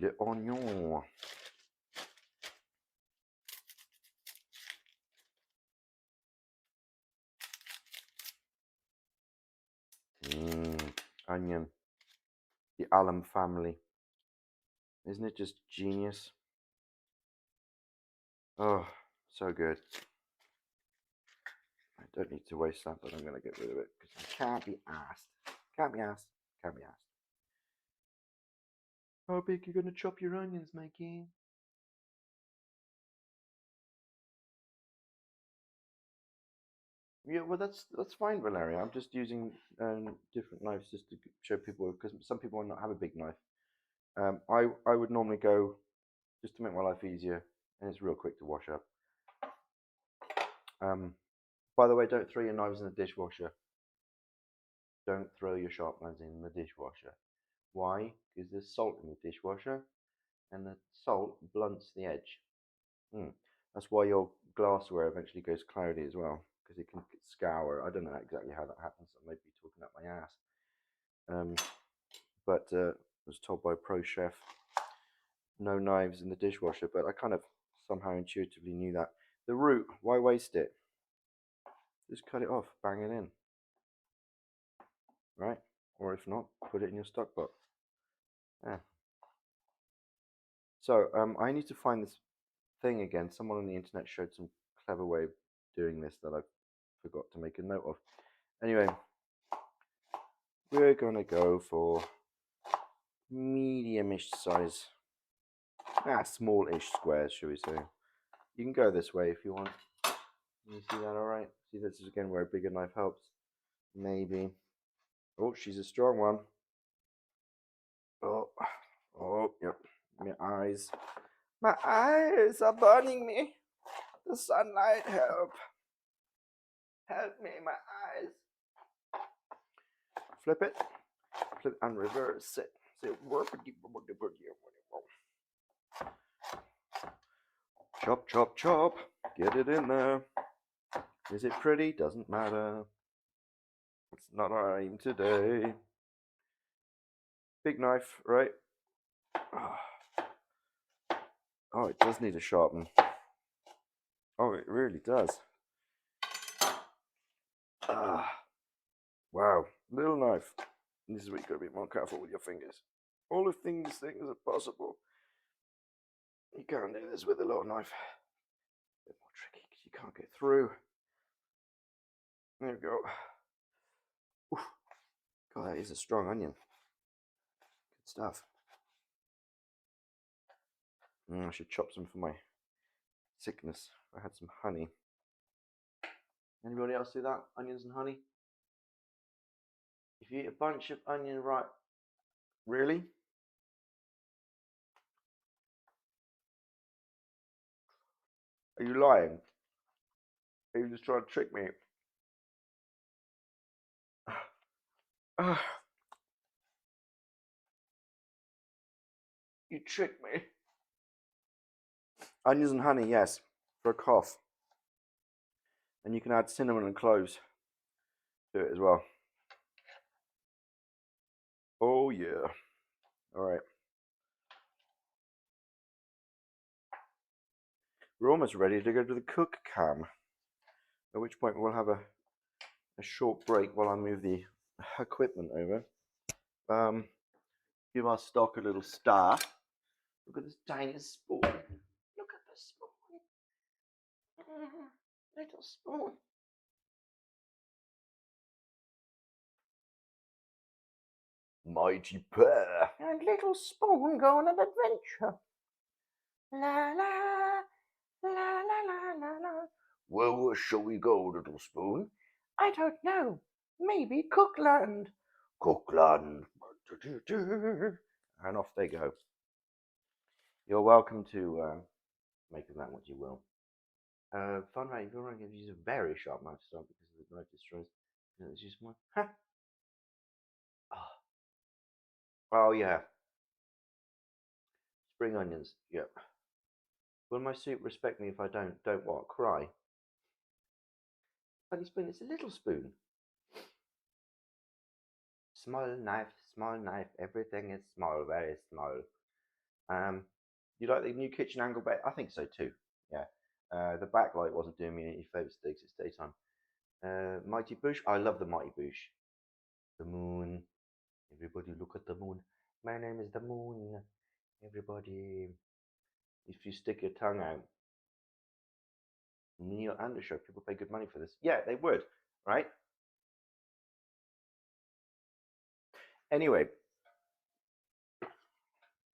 Le oignon. Onion. The alum family. Isn't it just genius? Oh, so good. I don't need to waste that, but I'm going to get rid of it because I can't be asked. Can't be asked. Can't be asked. How big are you going to chop your onions, Mikey? Yeah, well, that's fine, Valeria. I'm just using different knives just to show people, because some people might not have a big knife. I would normally go just to make my life easier, and it's real quick to wash up. By the way, don't throw your knives in the dishwasher. Don't throw your sharp knives in the dishwasher. Why? Because there's salt in the dishwasher, and the salt blunts the edge. That's why your glassware eventually goes cloudy as well, because it can scour. I don't know exactly how that happens. I may be talking up my ass. But I was told by a pro chef, no knives in the dishwasher, but I kind of somehow intuitively knew that. The root, why waste it? Just cut it off, bang it in. Right? Or if not, put it in your stock pot. Yeah. So I need to find this thing again. Someone on the internet showed some clever way of doing this that I forgot to make a note of. Anyway, we're gonna go for medium-ish size. Small-ish squares, shall we say. You can go this way if you want. You see that all right? See, this is again where a bigger knife helps. Maybe. Oh, she's a strong one. Oh, yep. My eyes. My eyes are burning me. The sunlight, help. Help me, my eyes. Flip it and reverse it. Chop, chop, chop. Get it in there. Is it pretty? Doesn't matter. It's not our aim today. Big knife, right? Oh, it does need a sharpen. Oh, it really does. Wow, little knife. This is where you've got to be more careful with your fingers. All of these things are possible. You can't do this with a little knife. A bit more tricky because you can't get through. There we go. Oof. God, that is a strong onion. Good stuff. I should chop some for my sickness. I had some honey. Anybody else do that? Onions and honey? If you eat a bunch of onion, right? Really? Are you lying? Are you just trying to trick me? You tricked me. Onions and honey, yes, for a cough. And you can add cinnamon and cloves to it as well. Oh yeah. All right. We're almost ready to go to the cook cam. At which point we'll have a short break while I move the equipment over. Give our stock a little star. Look at this tiny spoon. Look at the spoon. Little spoon. Mighty pair. And little spoon go on an adventure. La la, la la la la la. Well, where shall we go, little spoon? I don't know. Maybe Cookland. Cookland. And off they go. You're welcome to make of that what you will. Fun fact, if you're going to use a very sharp knife to start because the knife destroys. Let's use one. Ha! Oh yeah. Spring onions. Yep. Will my soup respect me if I don't what? Cry? Funny spoon. It's a little spoon. Small knife. Everything is small, very small. You like the new kitchen angle bed? I think so too. Yeah. The backlight wasn't doing me any favours today because it's daytime. Mighty bush. I love the mighty bush. The moon. Everybody look at the moon. My name is the moon. Everybody. If you stick your tongue out. Neil Andershow. People pay good money for this. Yeah, they would. Right? Anyway.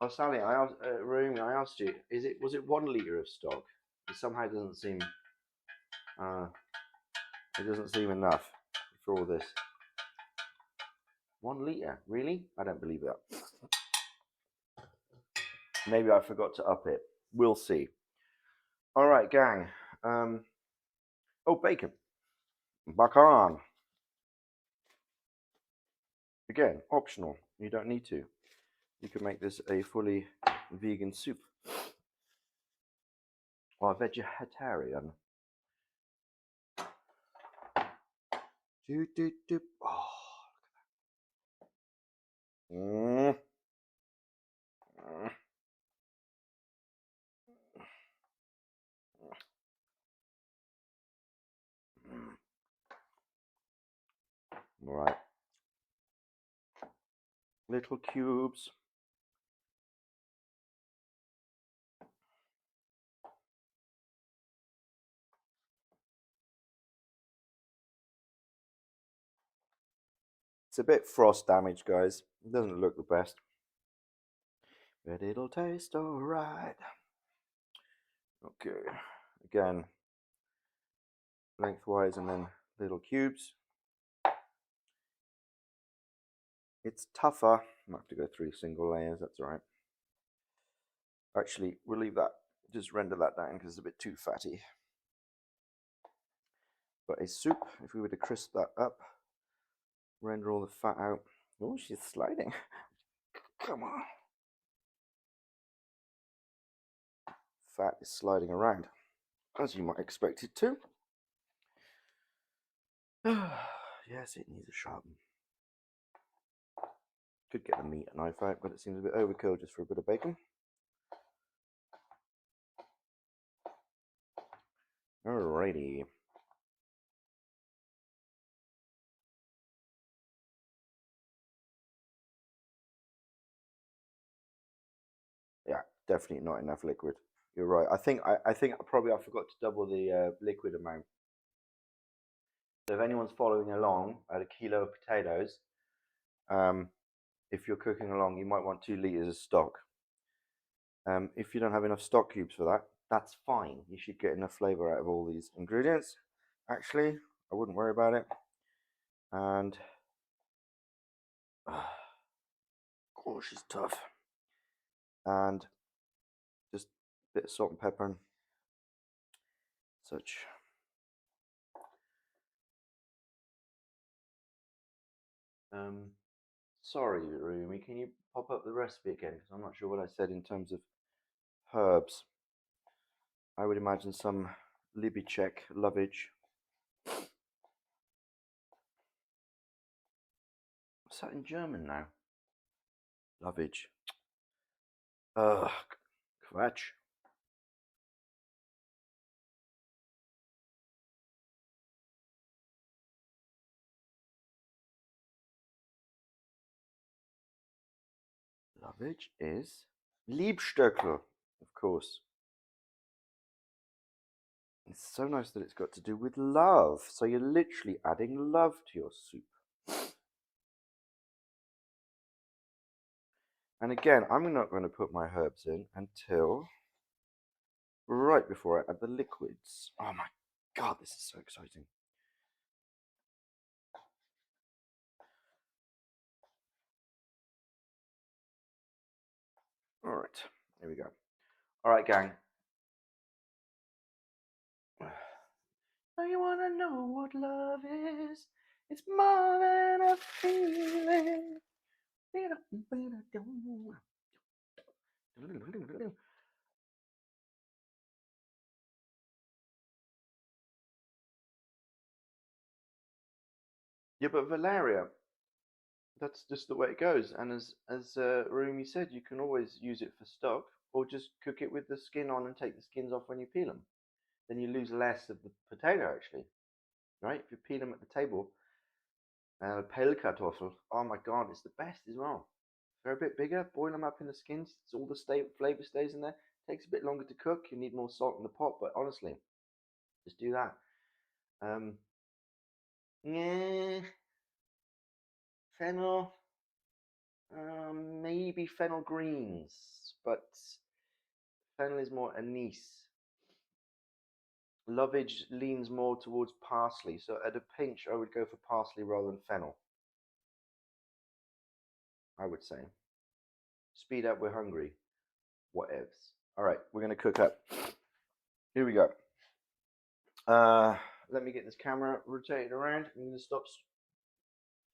Oh, Sally, I asked, Rumi, I asked you, was it 1 litre of stock? It somehow doesn't seem, it doesn't seem enough for all this. 1 litre, really? I don't believe that. Maybe I forgot to up it. We'll see. All right, gang. Oh, bacon. Back on. Again, optional. You don't need to. You can make this a fully vegan soup. Or vegetarian. Oh, look at that. All right. Little cubes. It's a bit frost damaged, guys. It doesn't look the best. but it'll taste alright. Okay, again, lengthwise and then little cubes. It's tougher. I might have to go through single layers, that's all right. Actually, we'll leave that, just render that down because it's a bit too fatty. But a soup, if we were to crisp that up, render all the fat out. Oh, she's sliding. Come on. Fat is sliding around, as you might expect it to. Yes, it needs a sharpen. Could get the meat knife out, but it seems a bit overkill just for a bit of bacon. Alrighty. Yeah, definitely not enough liquid. You're right. I think probably I forgot to double the liquid amount. So if anyone's following along at a kilo of potatoes, if you're cooking along, you might want 2 liters of stock. If you don't have enough stock cubes for that, that's fine. You should get enough flavor out of all these ingredients. Actually, I wouldn't worry about it. And oh, she's tough. And just a bit of salt and pepper and such. Sorry, Rumi, can you pop up the recipe again? Because I'm not sure what I said in terms of herbs. I would imagine some Libichek, lovage. What's that in German now? Lovage. Ugh, Quatsch. Lovage is Liebstöckel, of course. It's so nice that it's got to do with love. So you're literally adding love to your soup. And again, I'm not going to put my herbs in until right before I add the liquids. Oh my god, this is so exciting. All right, here we go. All right, gang. Now you want to know what love is? It's more than a feeling. Yeah, but Valeria, that's just the way it goes. And as Rumi said, you can always use it for stock, or just cook it with the skin on and take the skins off when you peel them. Then you lose less of the potato, actually, right? If you peel them at the table, pale Kartoffel, oh my god, it's the best as well. They're a bit bigger, boil them up in the skins, it's all the flavor stays in there. Takes a bit longer to cook, you need more salt in the pot, but honestly, just do that. Yeah, fennel, maybe fennel greens, but fennel is more anise. Lovage leans more towards parsley, so at a pinch, I would go for parsley rather than fennel. I would say. Speed up, we're hungry. Whatevs. All right, we're going to cook up. Here we go. Let me get this camera rotated around. I'm going to stop.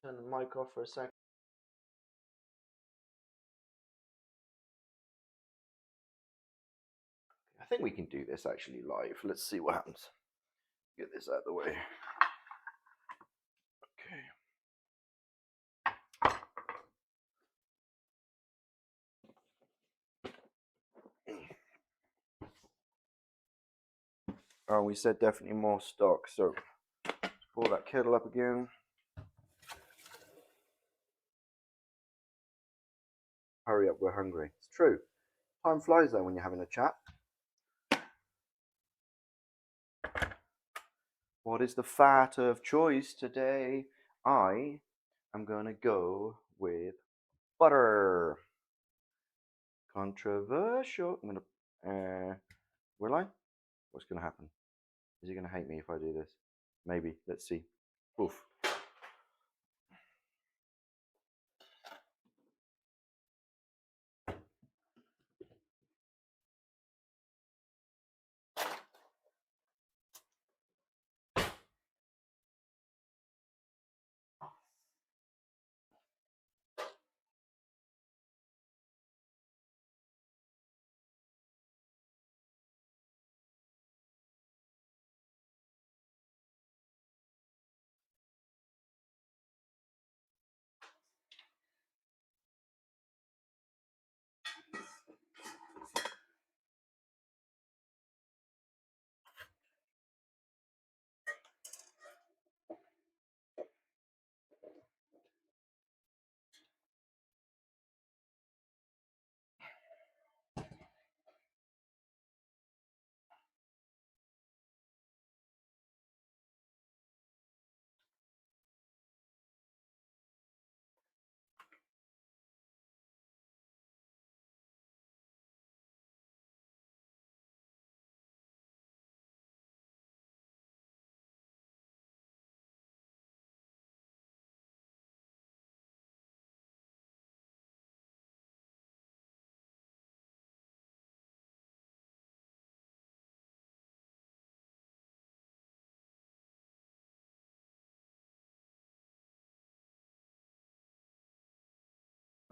Turn the mic off for a second. I think we can do this actually live. Let's see what happens. Get this out of the way. Okay. Oh, we said definitely more stock, so pull that kettle up again. Hurry up, we're hungry. It's true. Time flies though when you're having a chat. What is the fat of choice today? I am gonna go with butter. Controversial. I'm gonna. Will I? What's gonna happen? Is he gonna hate me if I do this? Maybe. Let's see. Oof.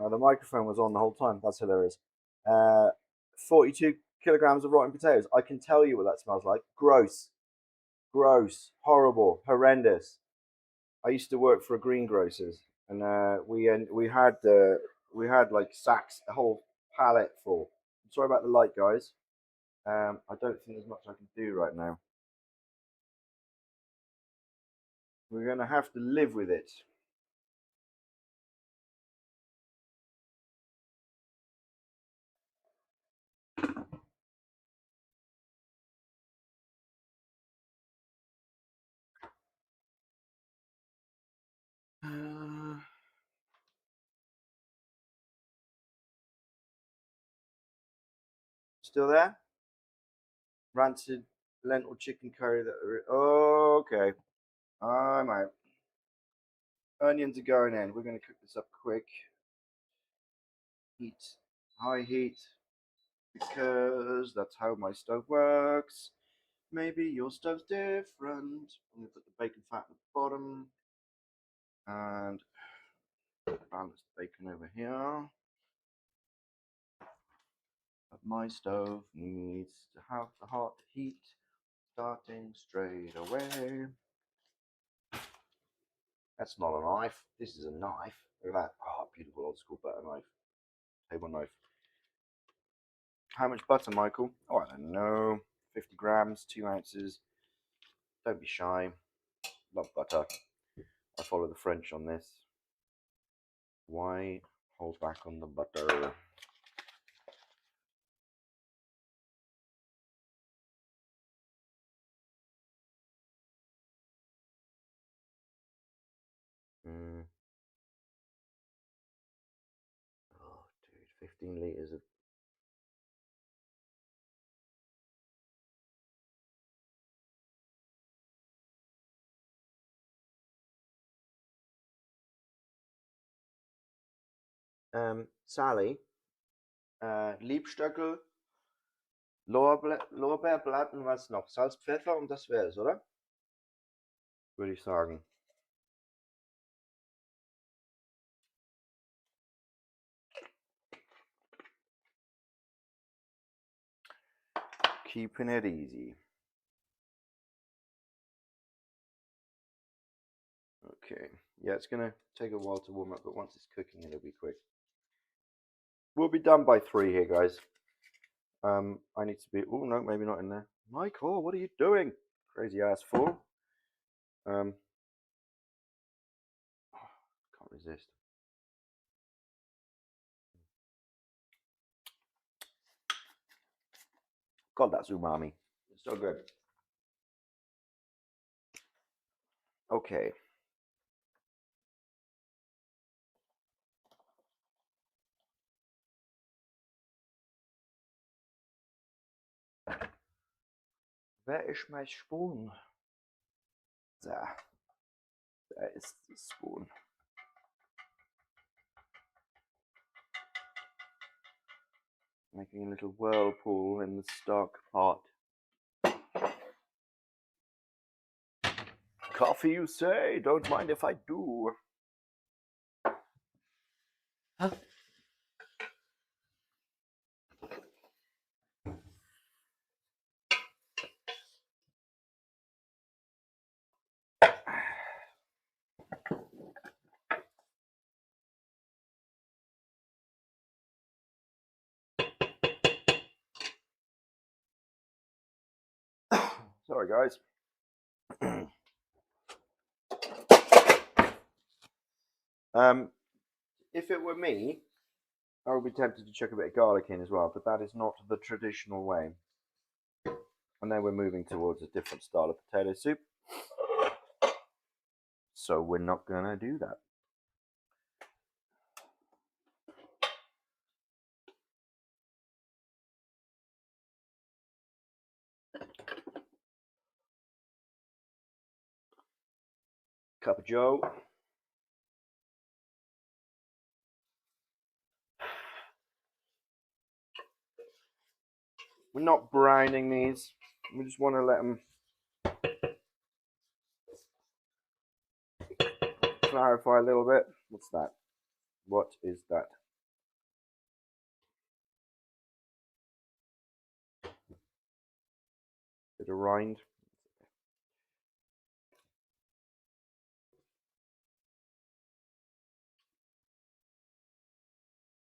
The microphone was on the whole time. That's hilarious. Uh, 42 kilograms of rotten potatoes. I can tell you what that smells like. Gross. Gross. Horrible. Horrendous. I used to work for a greengrocers, and we had like sacks, a whole pallet full. I'm sorry about the light, guys. I don't think there's much I can do right now. We're gonna have to live with it. Still there? Rancid lentil chicken curry. Oh, okay. I'm out. Onions are going in. We're going to cook this up quick. Heat, high heat, because that's how my stove works. Maybe your stove's different. I'm going to put the bacon fat at the bottom and balance the bacon over here. But my stove needs to have the hot heat starting straight away. That's not a knife. This is a knife. Look at that. Oh, beautiful old school butter knife. Table knife. How much butter, Michael? Oh, I don't know. 50 grams, 2 ounces. Don't be shy. Love butter. I follow the French on this. Why hold back on the butter? Oh, dude, 15 liters of. Sally, Liebstöckel, Lorbeerblatt und was noch? Salz, Pfeffer und das wäre es, oder? Würde ich sagen. Keeping it easy. Okay. Yeah, it's going to take a while to warm up, but once it's cooking, it'll be quick. We'll be done by 3 here, guys. I need to be. Oh no, maybe not in there. Michael, what are you doing? Crazy ass fool. Can't resist. God, that's umami. It's so good. Okay. Where is my spoon? There. There is the spoon. Making a little whirlpool in the stock pot. Coffee, you say? Don't mind if I do. Huh? Sorry, guys. If it were me, I would be tempted to chuck a bit of garlic in as well, but that is not the traditional way. And then we're moving towards a different style of potato soup. So we're not going to do that. Cup of joe. We're not browning these. We just want to let them clarify a little bit. What's that? What is that? Bit of rind.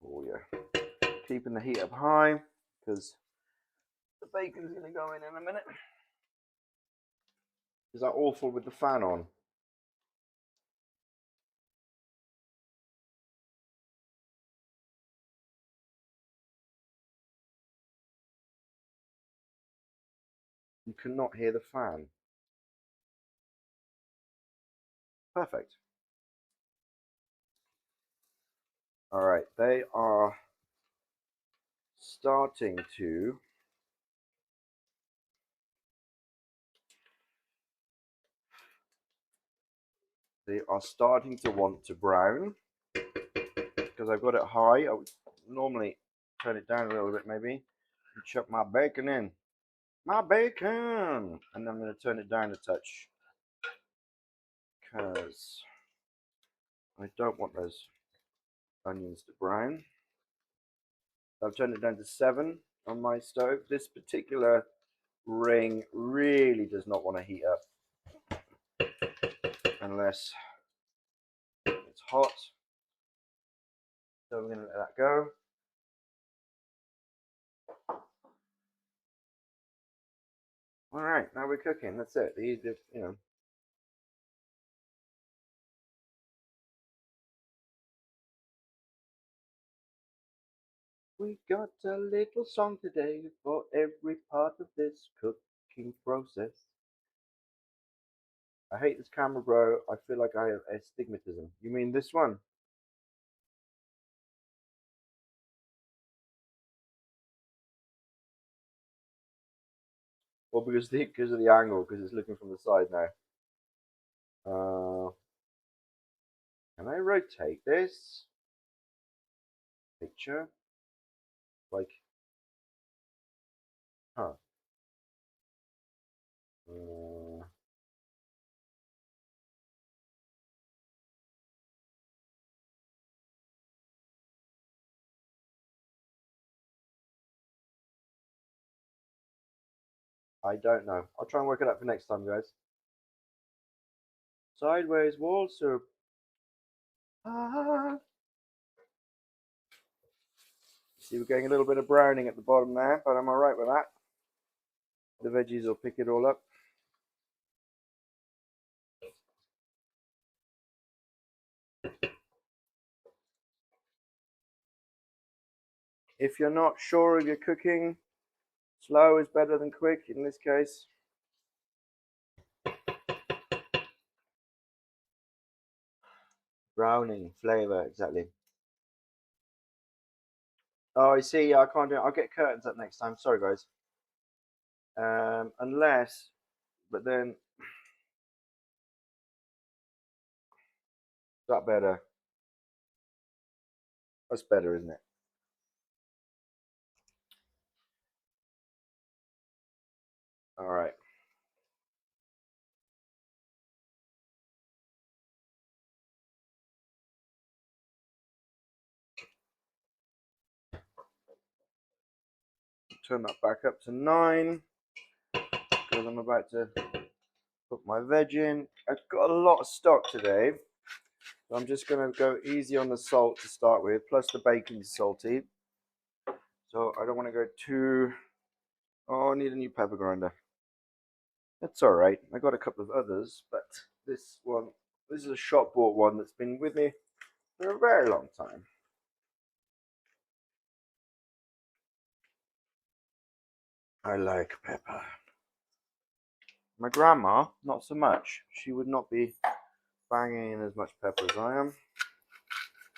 Oh yeah. Keeping the heat up high because the bacon's going to go in a minute. Is that awful with the fan on? You cannot hear the fan. Perfect. All right, they are starting to want to brown because I've got it high. I would normally turn it down a little bit maybe and chuck my bacon in. My bacon! And I'm going to turn it down a touch because I don't want those onions to brown. I've turned it down to 7 on my stove. This particular ring really does not want to heat up unless it's hot. So we're going to let that go. All right, now we're cooking. That's it. We got a little song today for every part of this cooking process. I hate this camera, bro. I feel like I have astigmatism. You mean this one? Well, because of the angle, because it's looking from the side now. Can I rotate this picture? Like, huh? I don't know. I'll try and work it out for next time, guys. Sideways wall soup. Ah. See, we're getting a little bit of browning at the bottom there, but I'm alright with that. The veggies will pick it all up. If you're not sure of your cooking, slow is better than quick in this case. Browning, flavour, exactly. Oh, I see. I can't do it. I'll get curtains up next time. Sorry, guys. Unless, but then that better. That's better, isn't it? All right. Turn that back up to 9 because I'm about to put my veg in. I've got a lot of stock today, so I'm just going to go easy on the salt to start with, plus the bacon's salty. So I don't want to go too... Oh, I need a new pepper grinder. That's all right. I got a couple of others, but this is a shop bought one that's been with me for a very long time. I like pepper. My grandma, not so much. She would not be banging in as much pepper as I am,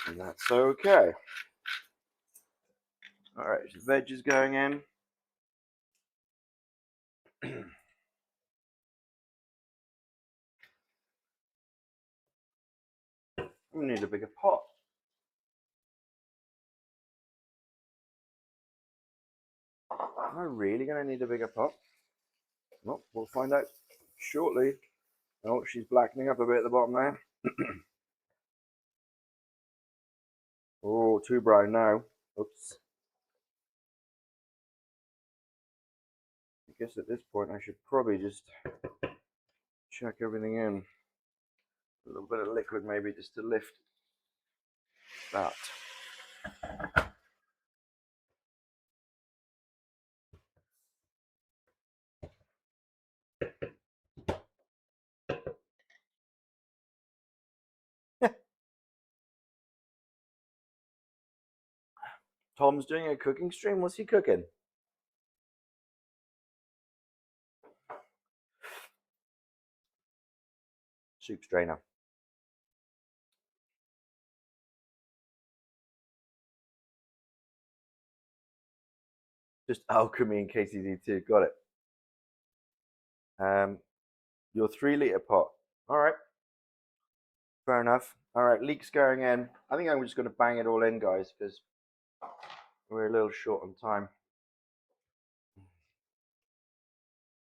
and that's okay. All right, the veg is going in. We need a bigger pot. Am I really going to need a bigger pot? Well, we'll find out shortly. Oh, she's blackening up a bit at the bottom there. Oh, too brown now. Oops. I guess at this point I should probably just check everything in. A little bit of liquid maybe just to lift that. Tom's doing a cooking stream. What's he cooking? Soup strainer. Just alchemy in case you need to. Got it. Your 3 litre pot. All right. Fair enough. All right, leeks going in. I think I'm just going to bang it all in, guys, because we're a little short on time.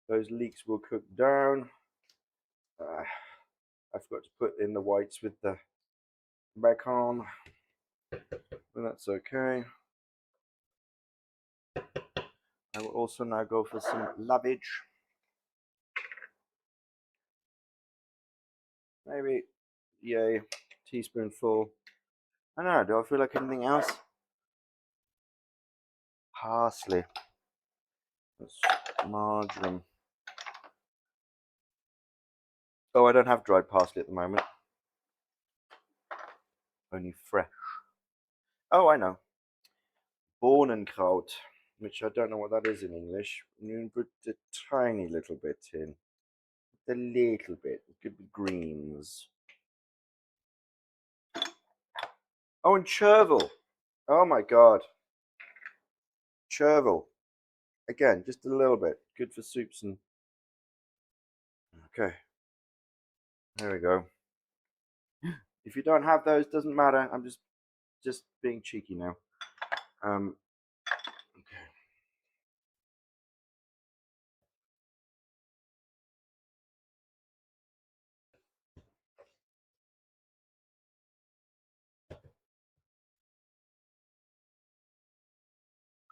Those leeks will cook down. I forgot to put in the whites with the bacon, but that's okay. I will also now go for some lavage. Maybe, yay, teaspoonful. I don't know, do I feel like anything else? Parsley. That's marjoram. Oh, I don't have dried parsley at the moment. Only fresh. Oh, I know. Bohnenkraut, which I don't know what that is in English. You put a tiny little bit in. A little bit. It could be greens. Oh, and chervil. Oh my god. Chervil. Again, just a little bit. Good for soups and... Okay. There we go. If you don't have those, doesn't matter. I'm just being cheeky now. Okay.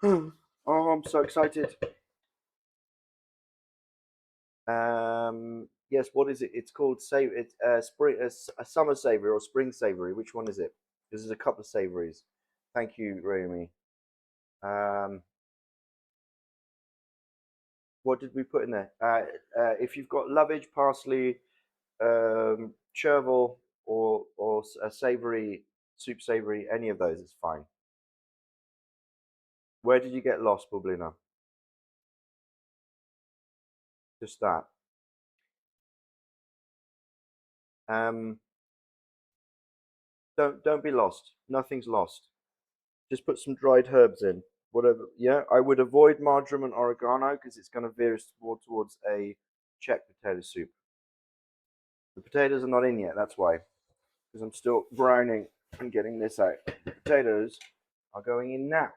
Oh, I'm so excited. Yes, what is it? It's called it's spring, a summer savory or spring savory. Which one is it? This is a couple of savories. Thank you, Rami. What did we put in there? If you've got lovage, parsley, chervil, or a savory soup savory, any of those is fine. Where did you get lost, Bublina? Just that. Um, don't be lost. Nothing's lost. Just put some dried herbs in. whatever. Yeah, I would avoid marjoram and oregano because it's going to veer us more towards a Czech potato soup. The potatoes are not in yet. That's why, because I'm still browning and getting this out. The potatoes are going in now.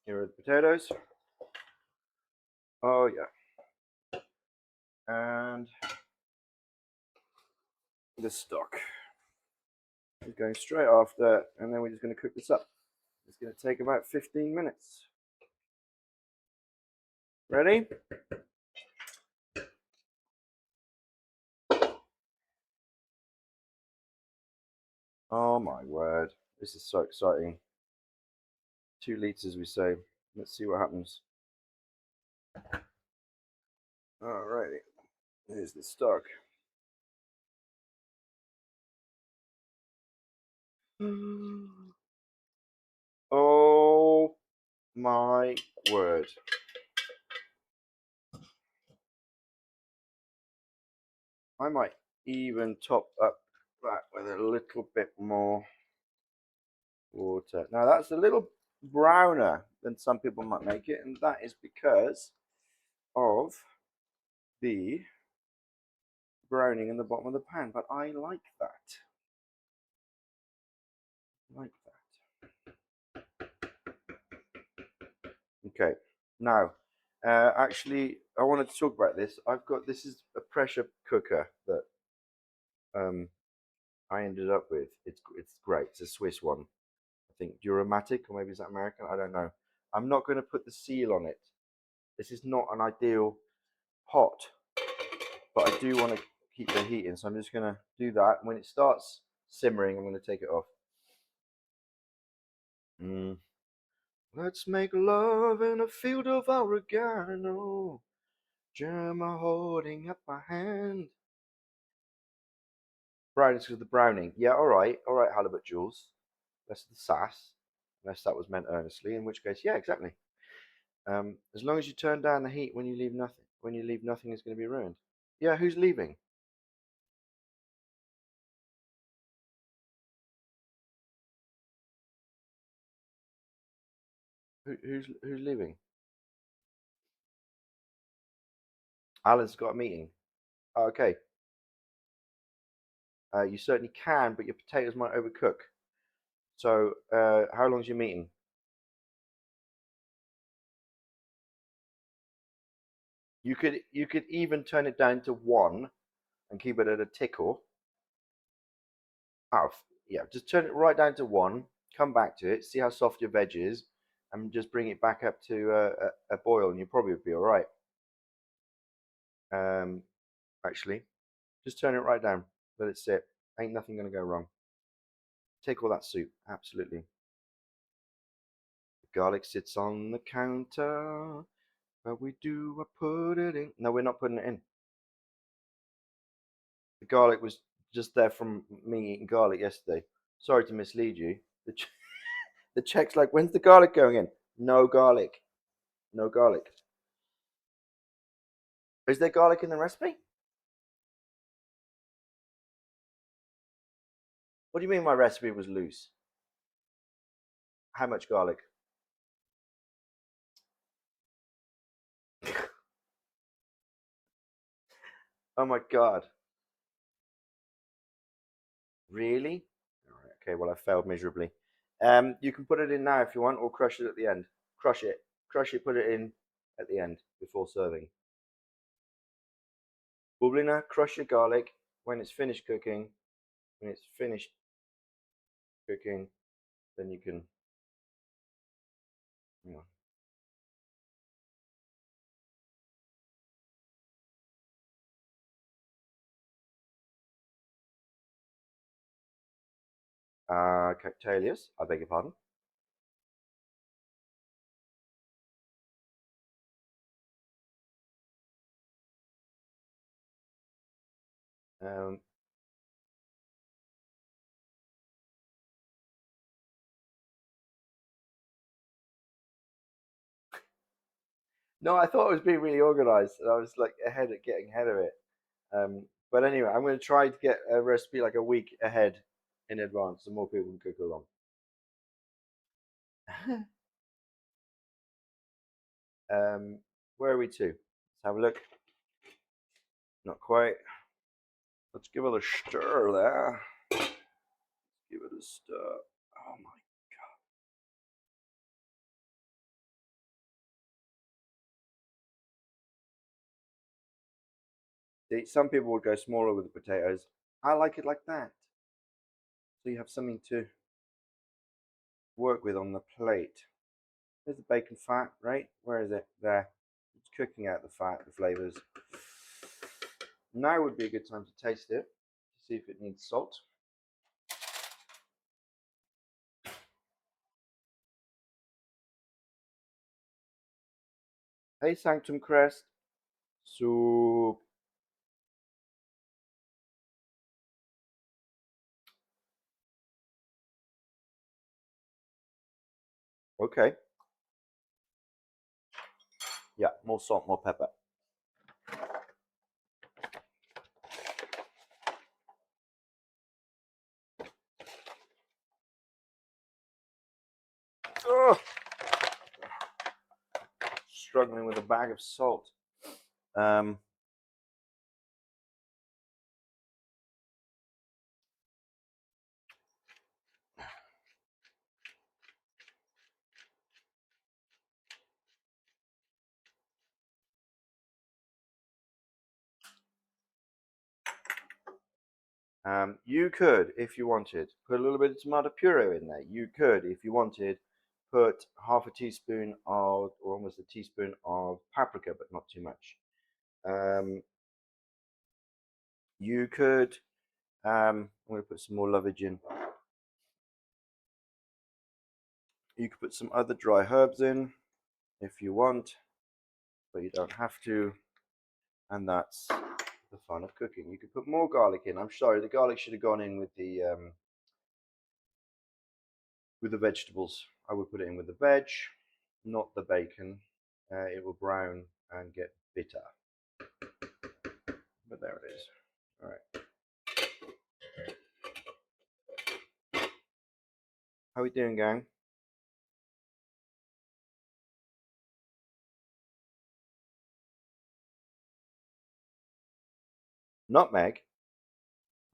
Here are the potatoes. Oh yeah, and the stock is going straight after, and then we're just going to cook this up. It's going to take about 15 minutes. Ready? Oh my word, this is so exciting. 2 liters, we say. Let's see what happens. Alrighty, here's the stock. Oh my word. I might even top up that with a little bit more water. Now that's a little browner than some people might make it, and that is because of the browning in the bottom of the pan. But I like that. Like that. Okay. Now, actually, I wanted to talk about this. This is a pressure cooker that I ended up with. It's great. It's a Swiss one. I think Duramatic, or maybe is that American? I don't know. I'm not going to put the seal on it. This is not an ideal pot, but I do want to keep the heat in, so I'm just going to do that. When it starts simmering, I'm going to take it off. Let's make love in a field of oregano. Gemma holding up my hand. Brownies with the browning. Yeah, all right, halibut Jules. Less the sass, unless that was meant earnestly. In which case, yeah, exactly. As long as you turn down the heat when you leave nothing. When you leave nothing is going to be ruined. Yeah, who's leaving? Who's leaving? Alan's got a meeting. Oh, okay. You certainly can, but your potatoes might overcook. So, how long's your meeting? You could even turn it down to one and keep it at a tickle. Oh, yeah, just turn it right down to one. Come back to it, see how soft your veg is, and just bring it back up to a boil, and you'll probably be all right. Um, actually, just turn it right down. Let it sit. Ain't nothing gonna go wrong. Take all that soup, absolutely. The garlic sits on the counter. But we do put it in. No, we're not putting it in. The garlic was just there from me eating garlic yesterday. Sorry to mislead you. The check's like, when's the garlic going in? No garlic. No garlic. Is there garlic in the recipe? What do you mean my recipe was loose? How much garlic? Oh my god. Really? All right, okay, well I failed miserably. You can put it in now if you want, or crush it at the end. Crush it. Crush it, put it in at the end before serving. Bublina, crush your garlic when it's finished cooking. When it's finished cooking, then you can, you know. Cocktailius, I beg your pardon. Um, no, I thought it was being really organised. I was like getting ahead of it. But anyway, I'm going to try to get a recipe like a week ahead in advance, so more people can cook along. Where are we to? Let's have a look. Not quite. Let's give it a stir there. Give it a stir. Oh my. Some people would go smaller with the potatoes. I like it like that. So you have something to work with on the plate. There's the bacon fat, right? Where is it? There. It's cooking out the fat, the flavors. Now would be a good time to taste it, to see if it needs salt. Hey, Sanctum Crest. Soup. Okay. Yeah, more salt, more pepper. Ugh. Struggling with a bag of salt. You could, if you wanted, put a little bit of tomato puree in there. You could, if you wanted, put half a teaspoon of, or almost a teaspoon of paprika, but not too much. You could, I'm going to put some more lovage in. You could put some other dry herbs in if you want, but you don't have to. And that's the fun of cooking. You could put more garlic in. I'm sorry, the garlic should have gone in with the vegetables. I would put it in with the veg, not the bacon. It will brown and get bitter. But there it is. All right. How we doing, gang? Nutmeg.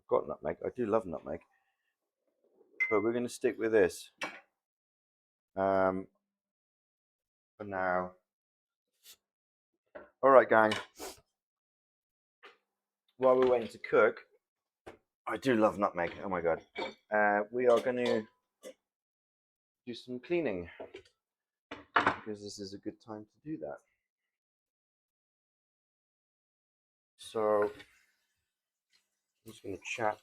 I've got nutmeg. I do love nutmeg. But we're going to stick with this for now. All right, gang. While we're waiting to cook, I do love nutmeg. Oh my god. We are going to do some cleaning because this is a good time to do that. So I'm just going to chat.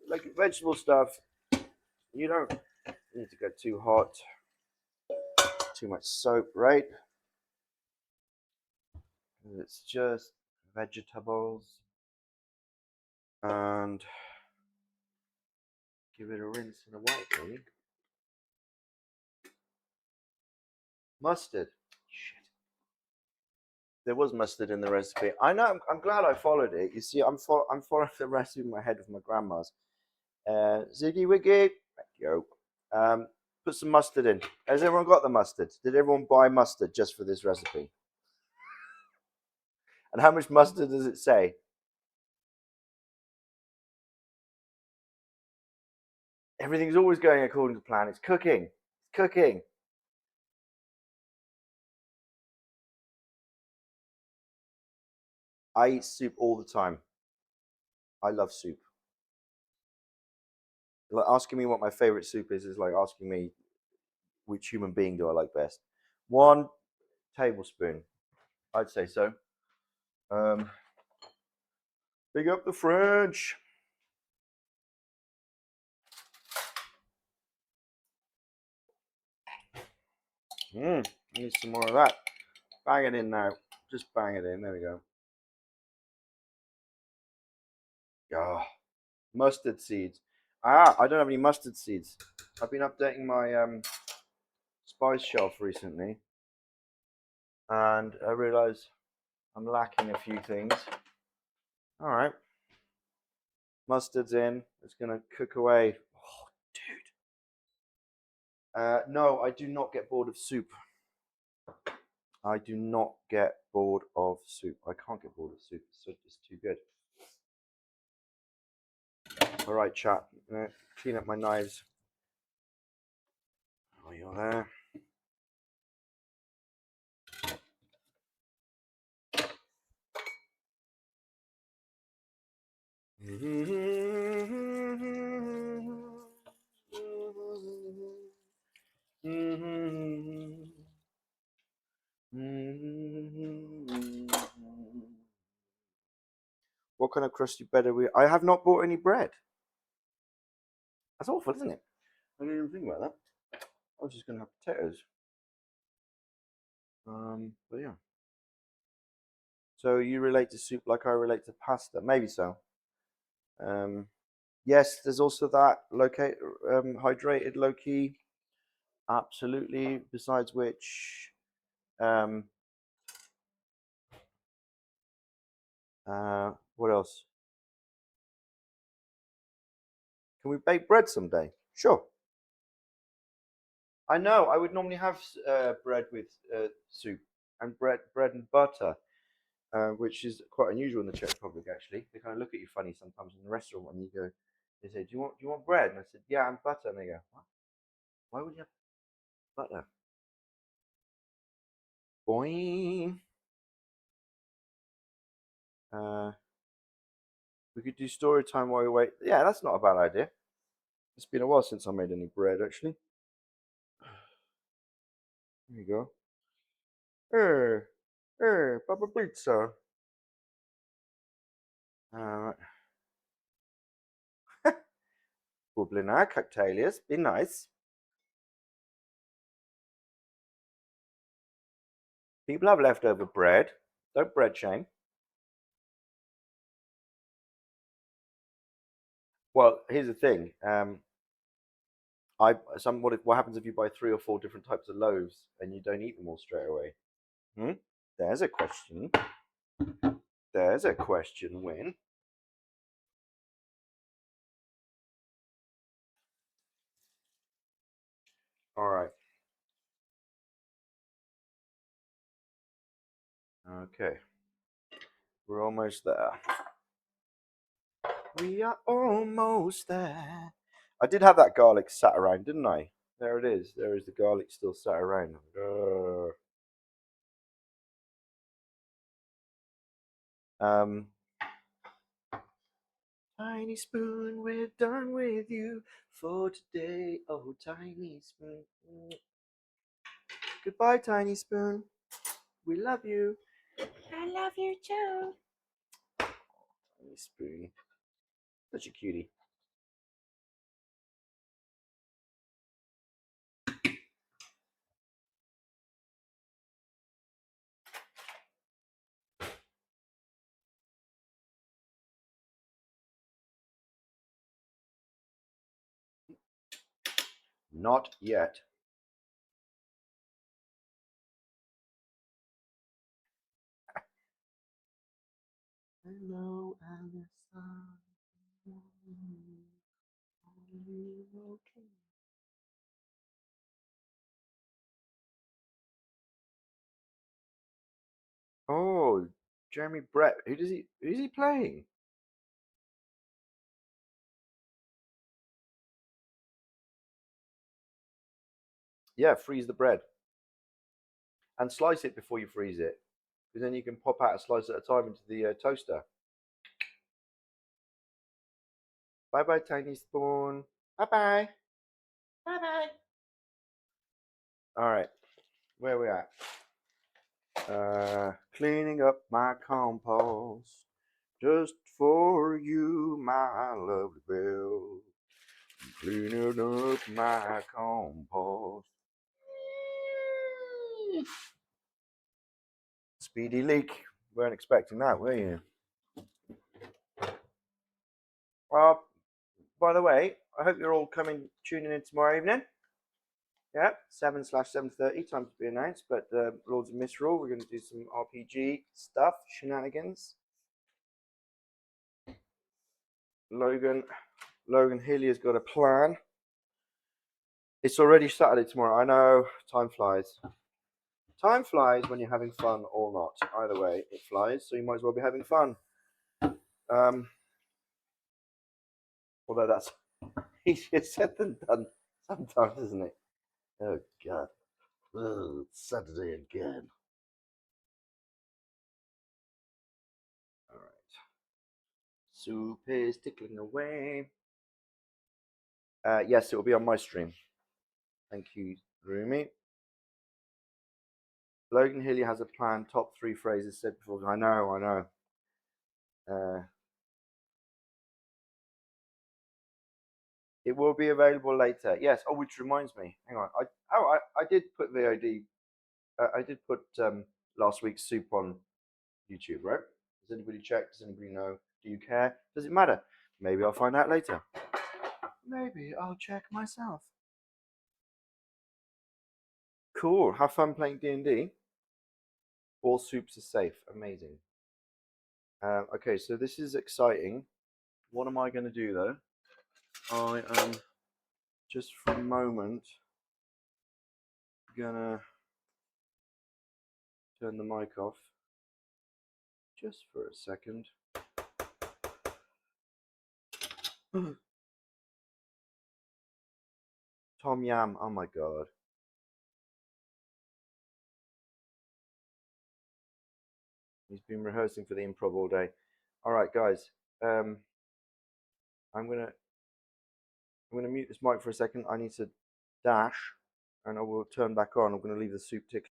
Like vegetable stuff, you don't need to go too hot, too much soap, right? It's just vegetables, and give it a rinse and a wipe, really. Mustard. Shit. There was mustard in the recipe. I know. I'm glad I followed it. You see, I'm following the recipe in my head of my grandma's. Ziggy Wiggy. Thank you. Put some mustard in. Has everyone got the mustard? Did everyone buy mustard just for this recipe? And how much mustard does it say? Everything's always going according to plan. It's cooking. It's cooking. I eat soup all the time. I love soup. Like asking me what my favorite soup is like asking me which human being do I like best. 1 tablespoon, I'd say so. Big up the French. Need some more of that. Bang it in now. Just bang it in. There we go. Ah, mustard seeds. I don't have any mustard seeds. I've been updating my spice shelf recently, and I realise I'm lacking a few things. All right, mustard's in. It's gonna cook away. Oh, dude. No, I do not get bored of soup. I do not get bored of soup. I can't get bored of soup. It's too good. All right, chat. Clean up my knives. Oh, you're there. What kind of crusty bread are we? I have not bought any bread. That's awful, isn't it? I didn't even think about that. I was just going to have potatoes. But yeah. So you relate to soup like I relate to pasta? Maybe so. Yes, there's also that hydrated low key. Absolutely. Besides which, um, what else? Can we bake bread someday? Sure. I know. I would normally have bread with soup and bread and butter, which is quite unusual in the Czech Republic. Actually, they kind of look at you funny sometimes in the restaurant when you go. They say, do you want bread?" And I said, "Yeah, and butter." And they go, "What? Why would you have butter?" Boing. Uh, we could do story time while we wait. Yeah, that's not a bad idea. It's been a while since I made any bread, actually. There you go. Papa Pizza. Uh, Bublina, cocktailius, be nice. People have leftover bread. Don't bread shame. Well, here's the thing. What happens if you buy 3 or 4 different types of loaves and you don't eat them all straight away? Hmm? There's a question. There's a question. Win. All right. Okay. We're almost there. We are almost there. I did have that garlic sat around, didn't I? There it is. There is the garlic still sat around. Um, Tiny spoon, we're done with you for today. Oh, tiny spoon. Goodbye, tiny spoon. We love you. I love you too. Tiny spoon. Such a cutie. Not yet. Hello, Alissa. Are you okay? Oh, Jeremy Brett. Who's he playing? Yeah, freeze the bread. And slice it before you freeze it. Because then you can pop out a slice at a time into the toaster. Bye bye, tiny spoon. Bye bye. Bye bye. All right, where are we at? Cleaning up my compost just for you, my lovely Bill. Cleaning up my compost. Speedy leak. Weren't expecting that, were you? Well, by the way, I hope you're all tuning in tomorrow evening. Yeah, 7/7:30, time to be announced. But Lords of Misrule, we're going to do some RPG stuff, shenanigans. Logan Healy has got a plan. It's already Saturday tomorrow. I know, time flies. Time flies when you're having fun or not. Either way, it flies, so you might as well be having fun. Although that's easier said than done sometimes, isn't it? Oh, God. Oh, it's Saturday again. All right. Soup is tickling away. Yes, it will be on my stream. Thank you, Rumi. Logan Hilly has a plan. Top 3 phrases said before. I know. It will be available later. Yes. Oh, which reminds me. Hang on. I did put VOD. I did put last week's soup on YouTube, right? Does anybody check? Does anybody know? Do you care? Does it matter? Maybe I'll find out later. Maybe I'll check myself. Cool. Have fun playing D&D. All soups are safe. Amazing. Okay, so this is exciting. What am I going to do though? I am just for a moment gonna turn the mic off just for a second. Tom Yam, oh my god. He's been rehearsing for the improv all day. All right, guys. I'm gonna mute this mic for a second. I need to dash, and I will turn back on. I'm gonna leave the soup tick.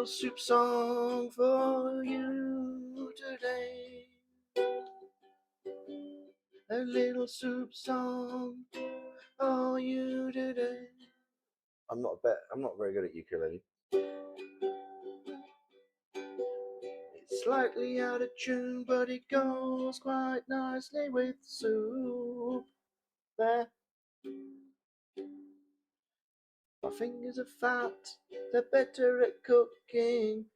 little soup song for you today. A little soup song for you today. I'm not very good at ukulele. It's slightly out of tune, but it goes quite nicely with soup. There. My fingers are fat, they're better at cooking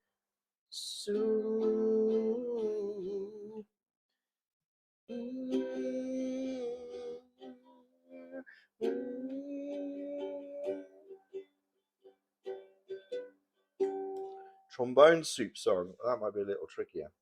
soup. Trombone soup song. That might be a little trickier.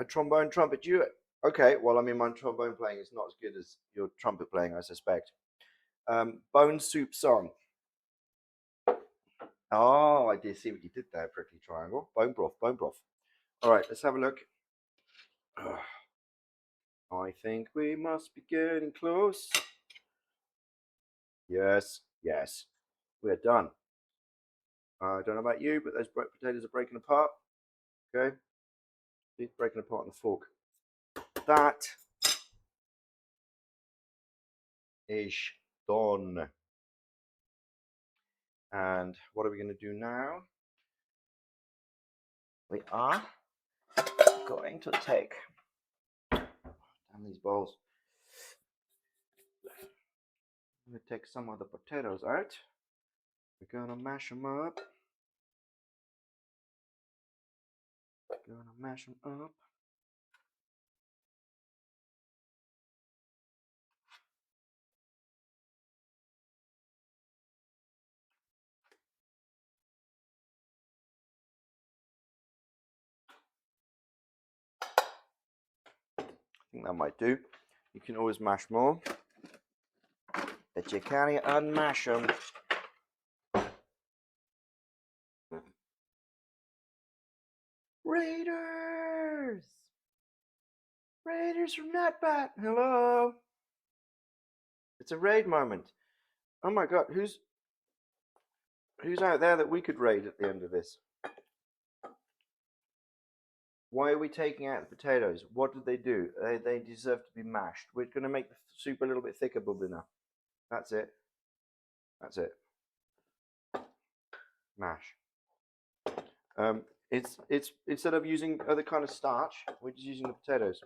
A trombone trumpet duet. Okay, well, I mean, my trombone playing is not as good as your trumpet playing, I suspect. Bone soup song. Oh, I did see what you did there, prickly triangle. Bone broth, bone broth. All right, let's have a look. I think we must be getting close. Yes, yes, we're done. I don't know about you, but those potatoes are breaking apart. Okay, it's breaking apart on the fork. That is done. And what are we going to do now? We are going to take, damn these bowls. I'm going to take some of the potatoes out. We're going to mash them up. Going to mash them up. I think that might do. You can always mash more, but you can't unmash them. Raiders! Raiders from Nutbat! Hello! It's a raid moment. Oh my god, who's out there that we could raid at the end of this? Why are we taking out the potatoes? What did they do? They deserve to be mashed. We're going to make the soup a little bit thicker, Bubblina. That's it. That's it. Mash. It's instead of using other kind of starch, we're just using the potatoes.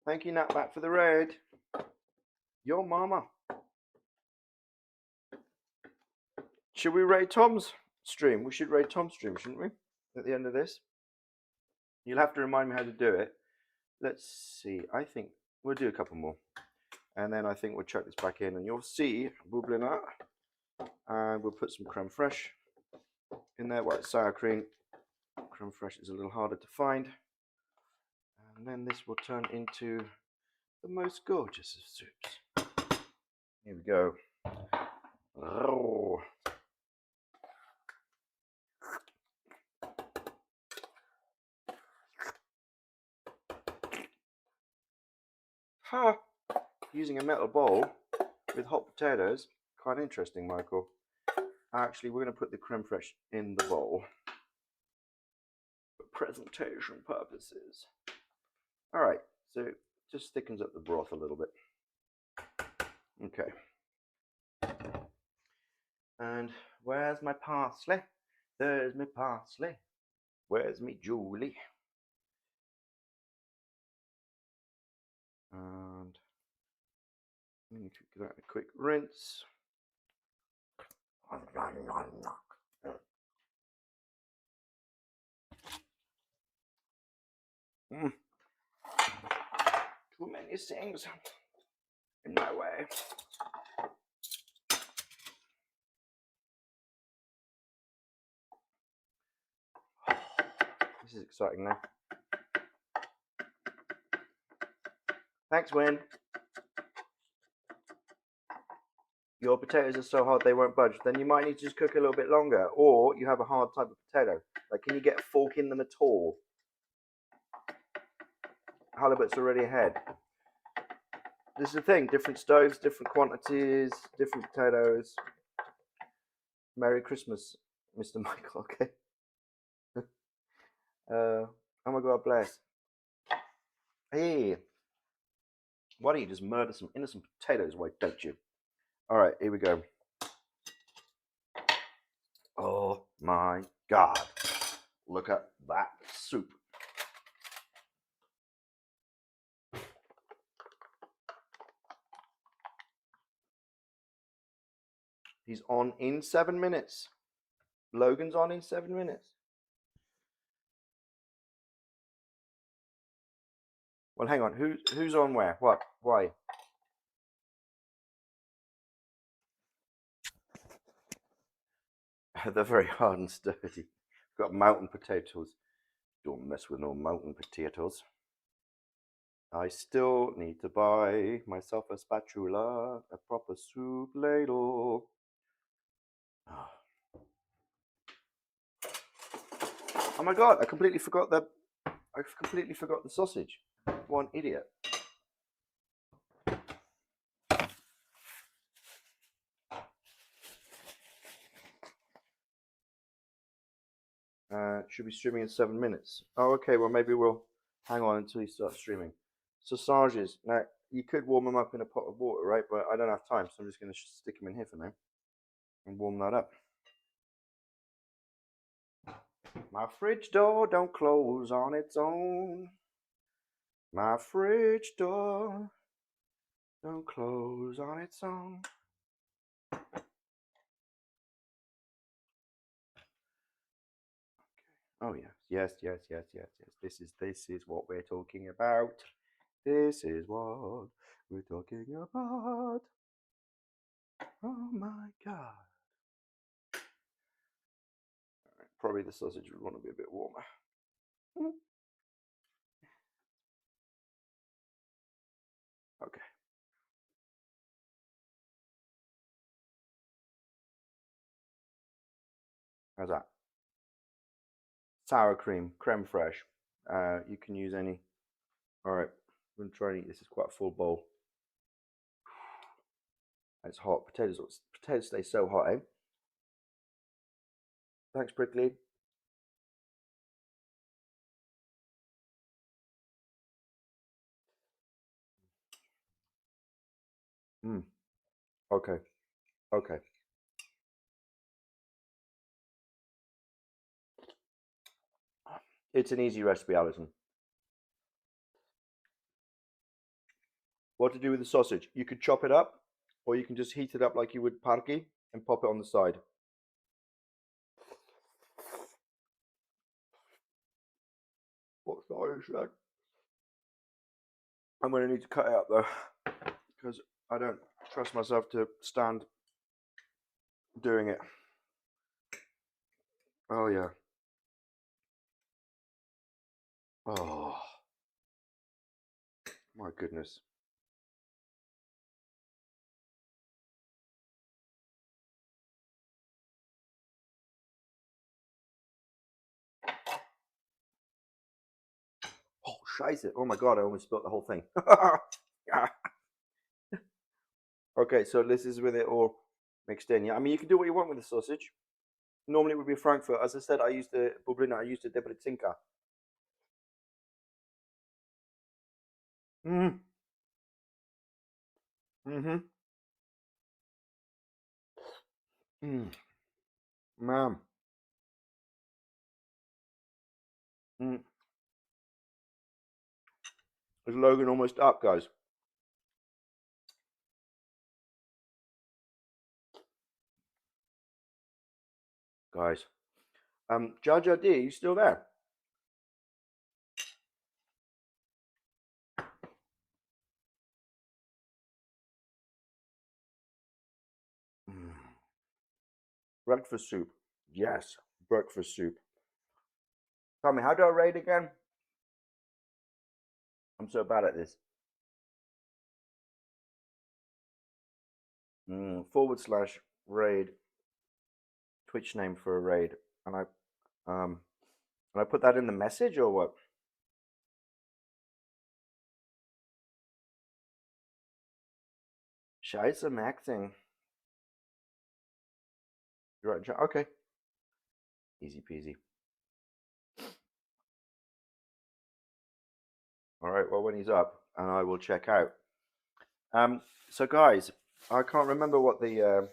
Thank you, Nutbat, for the raid. Your mama. Should we raid Tom's stream? We should raid Tom's stream, shouldn't we? At the end of this. You'll have to remind me how to do it. Let's see. I think we'll do a couple more. And then I think we'll chuck this back in and you'll see bubbling up. And we'll put some creme fraiche in there. Well, it's sour cream. Creme fraiche is a little harder to find. And then this will turn into the most gorgeous of soups. Here we go. Oh. Ha! Using a metal bowl with hot potatoes. Quite interesting, Michael. Actually, we're going to put the creme fraiche in the bowl for presentation purposes. All right, so just thickens up the broth a little bit. Okay. And where's my parsley? There's my parsley. Where's me Julie? And give that a quick rinse. Too many things in my way. This is exciting now. Thanks, Win. Your potatoes are so hard they won't budge. Then you might need to just cook a little bit longer, or you have a hard type of potato. Like, can you get a fork in them at all? Halibut's already ahead. This is the thing, different stoves, different quantities, different potatoes. Merry Christmas, Mr. Michael, okay? Oh my God, bless. Hey, why don't you just murder some innocent potatoes, why don't you? All right, here we go. Oh my God, look at that soup. He's on in 7 minutes. Logan's on in 7 minutes. Well, hang on. Who's on where? What? Why? They're very hard and sturdy. Got mountain potatoes. Don't mess with no mountain potatoes. I still need to buy myself a spatula, a proper soup ladle. Oh my God! I completely forgot the sausage. One idiot. Should be streaming in 7 minutes. Oh, okay. Well, maybe we'll hang on until he starts streaming. Sausages. Now, you could warm them up in a pot of water, right? But I don't have time, so I'm just going to stick them in here for now and warm that up. My fridge door don't close on its own. My fridge door don't close on its own. Oh yes. This is what we're talking about. This is what we're talking about. Oh my God. Probably the sausage would want to be a bit warmer. Okay. How's that? Sour cream, creme fraiche. You can use any. All right. I'm going to try and eat. This is quite a full bowl. It's hot. Potatoes stay so hot, eh? Thanks, Prickly. Okay. Okay. It's an easy recipe, Alison. What to do with the sausage? You could chop it up, or you can just heat it up like you would parki and pop it on the side. What's that? I'm going to need to cut it up though, because I don't trust myself to stand doing it. Oh yeah. Oh my goodness. Oh, scheiße. Oh my God, I almost spilled the whole thing. Okay, so this is with it all mixed in. Yeah, I mean, you can do what you want with the sausage. Normally it would be Frankfurt. As I said, I used the Bublina, I used the Debreczenka. Mm. Mm-hmm. Mm. Man. Mm. Is Logan almost up, guys? Guys. Jaja D, you still there? Mm. Breakfast soup. Yes, breakfast soup. Tell me, how do I raid again? I'm so bad at this. /raid, Twitch name for a raid, and I put that in the message or what? Scheiße, I'm acting. You're right, okay. Easy peasy. All right, well, when he's up, and I will check out. So guys, I can't remember what the.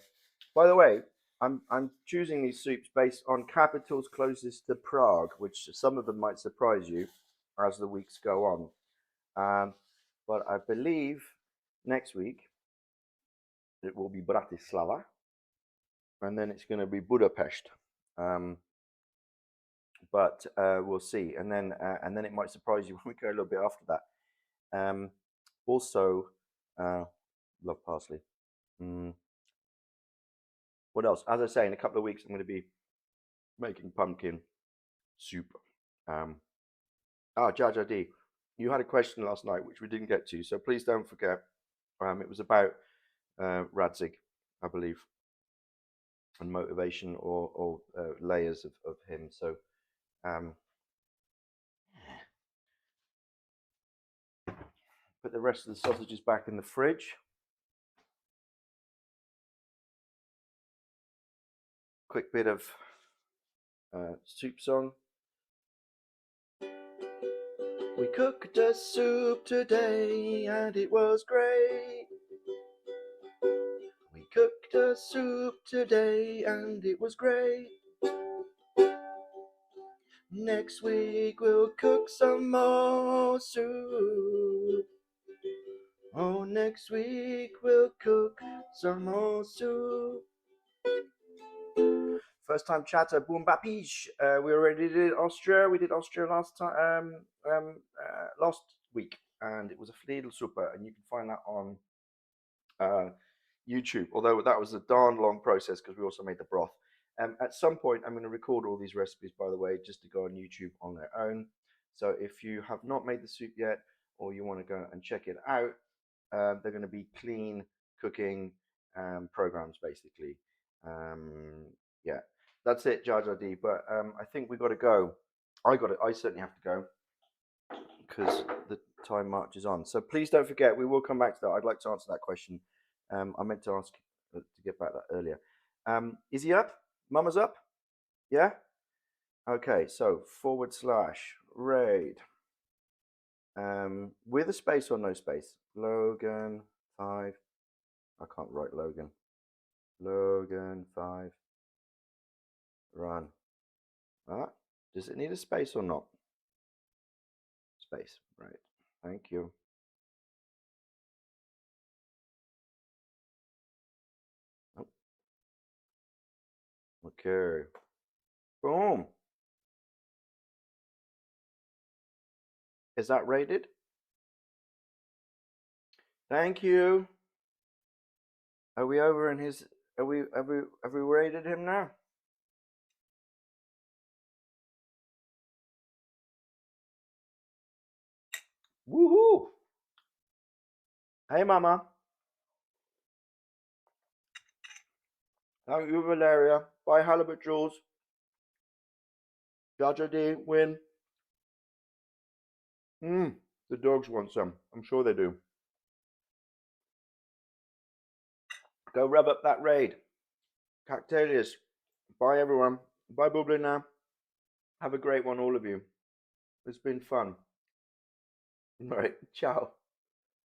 By the way, I'm choosing these soups based on capitals closest to Prague, which some of them might surprise you as the weeks go on. But I believe next week it will be Bratislava, and then it's going to be Budapest. But we'll see, and then it might surprise you when we go a little bit after that. Also, love parsley. What else? As I say, in a couple of weeks, I'm going to be making pumpkin soup. Jar D, you had a question last night which we didn't get to, so please don't forget. It was about Dadzig, I believe, and motivation or layers of him. So, put the rest of the sausages back in the fridge. Quick bit of soup song. We cooked a soup today and it was great. We cooked a soup today and it was great. Next week we'll cook some more soup. Oh, next week we'll cook some more soup. First time chatter, boom bapish. We already did Austria. We did Austria last time, last week, and it was a Kartoffelsuppe, and you can find that on YouTube. Although that was a darn long process because we also made the broth. At some point, I'm going to record all these recipes, by the way, just to go on YouTube on their own. So if you have not made the soup yet, or you want to go and check it out, they're going to be clean cooking programs, basically. Yeah, that's it, Jar Jar D. But I think we got to go. I certainly have to go because the time marches on. So please don't forget, we will come back to that. I'd like to answer that question. I meant to ask to get back that earlier. Is he up? Mama's up? Yeah? Okay, so /raid. With a space or no space? Logan 5. I can't write Logan. Logan 5. Run. Does it need a space or not? Space, right. Thank you. Okay. Boom. Is that rated? Thank you. Are we over in his? Have we rated him now? Woohoo! Hey, Mama. Thank you, Valeria. Bye, Halibut Jules. Jaja D, win. The dogs want some. I'm sure they do. Go rub up that raid. Cactalius. Bye, everyone. Bye, Bublina. Have a great one, all of you. It's been fun. All right. Ciao.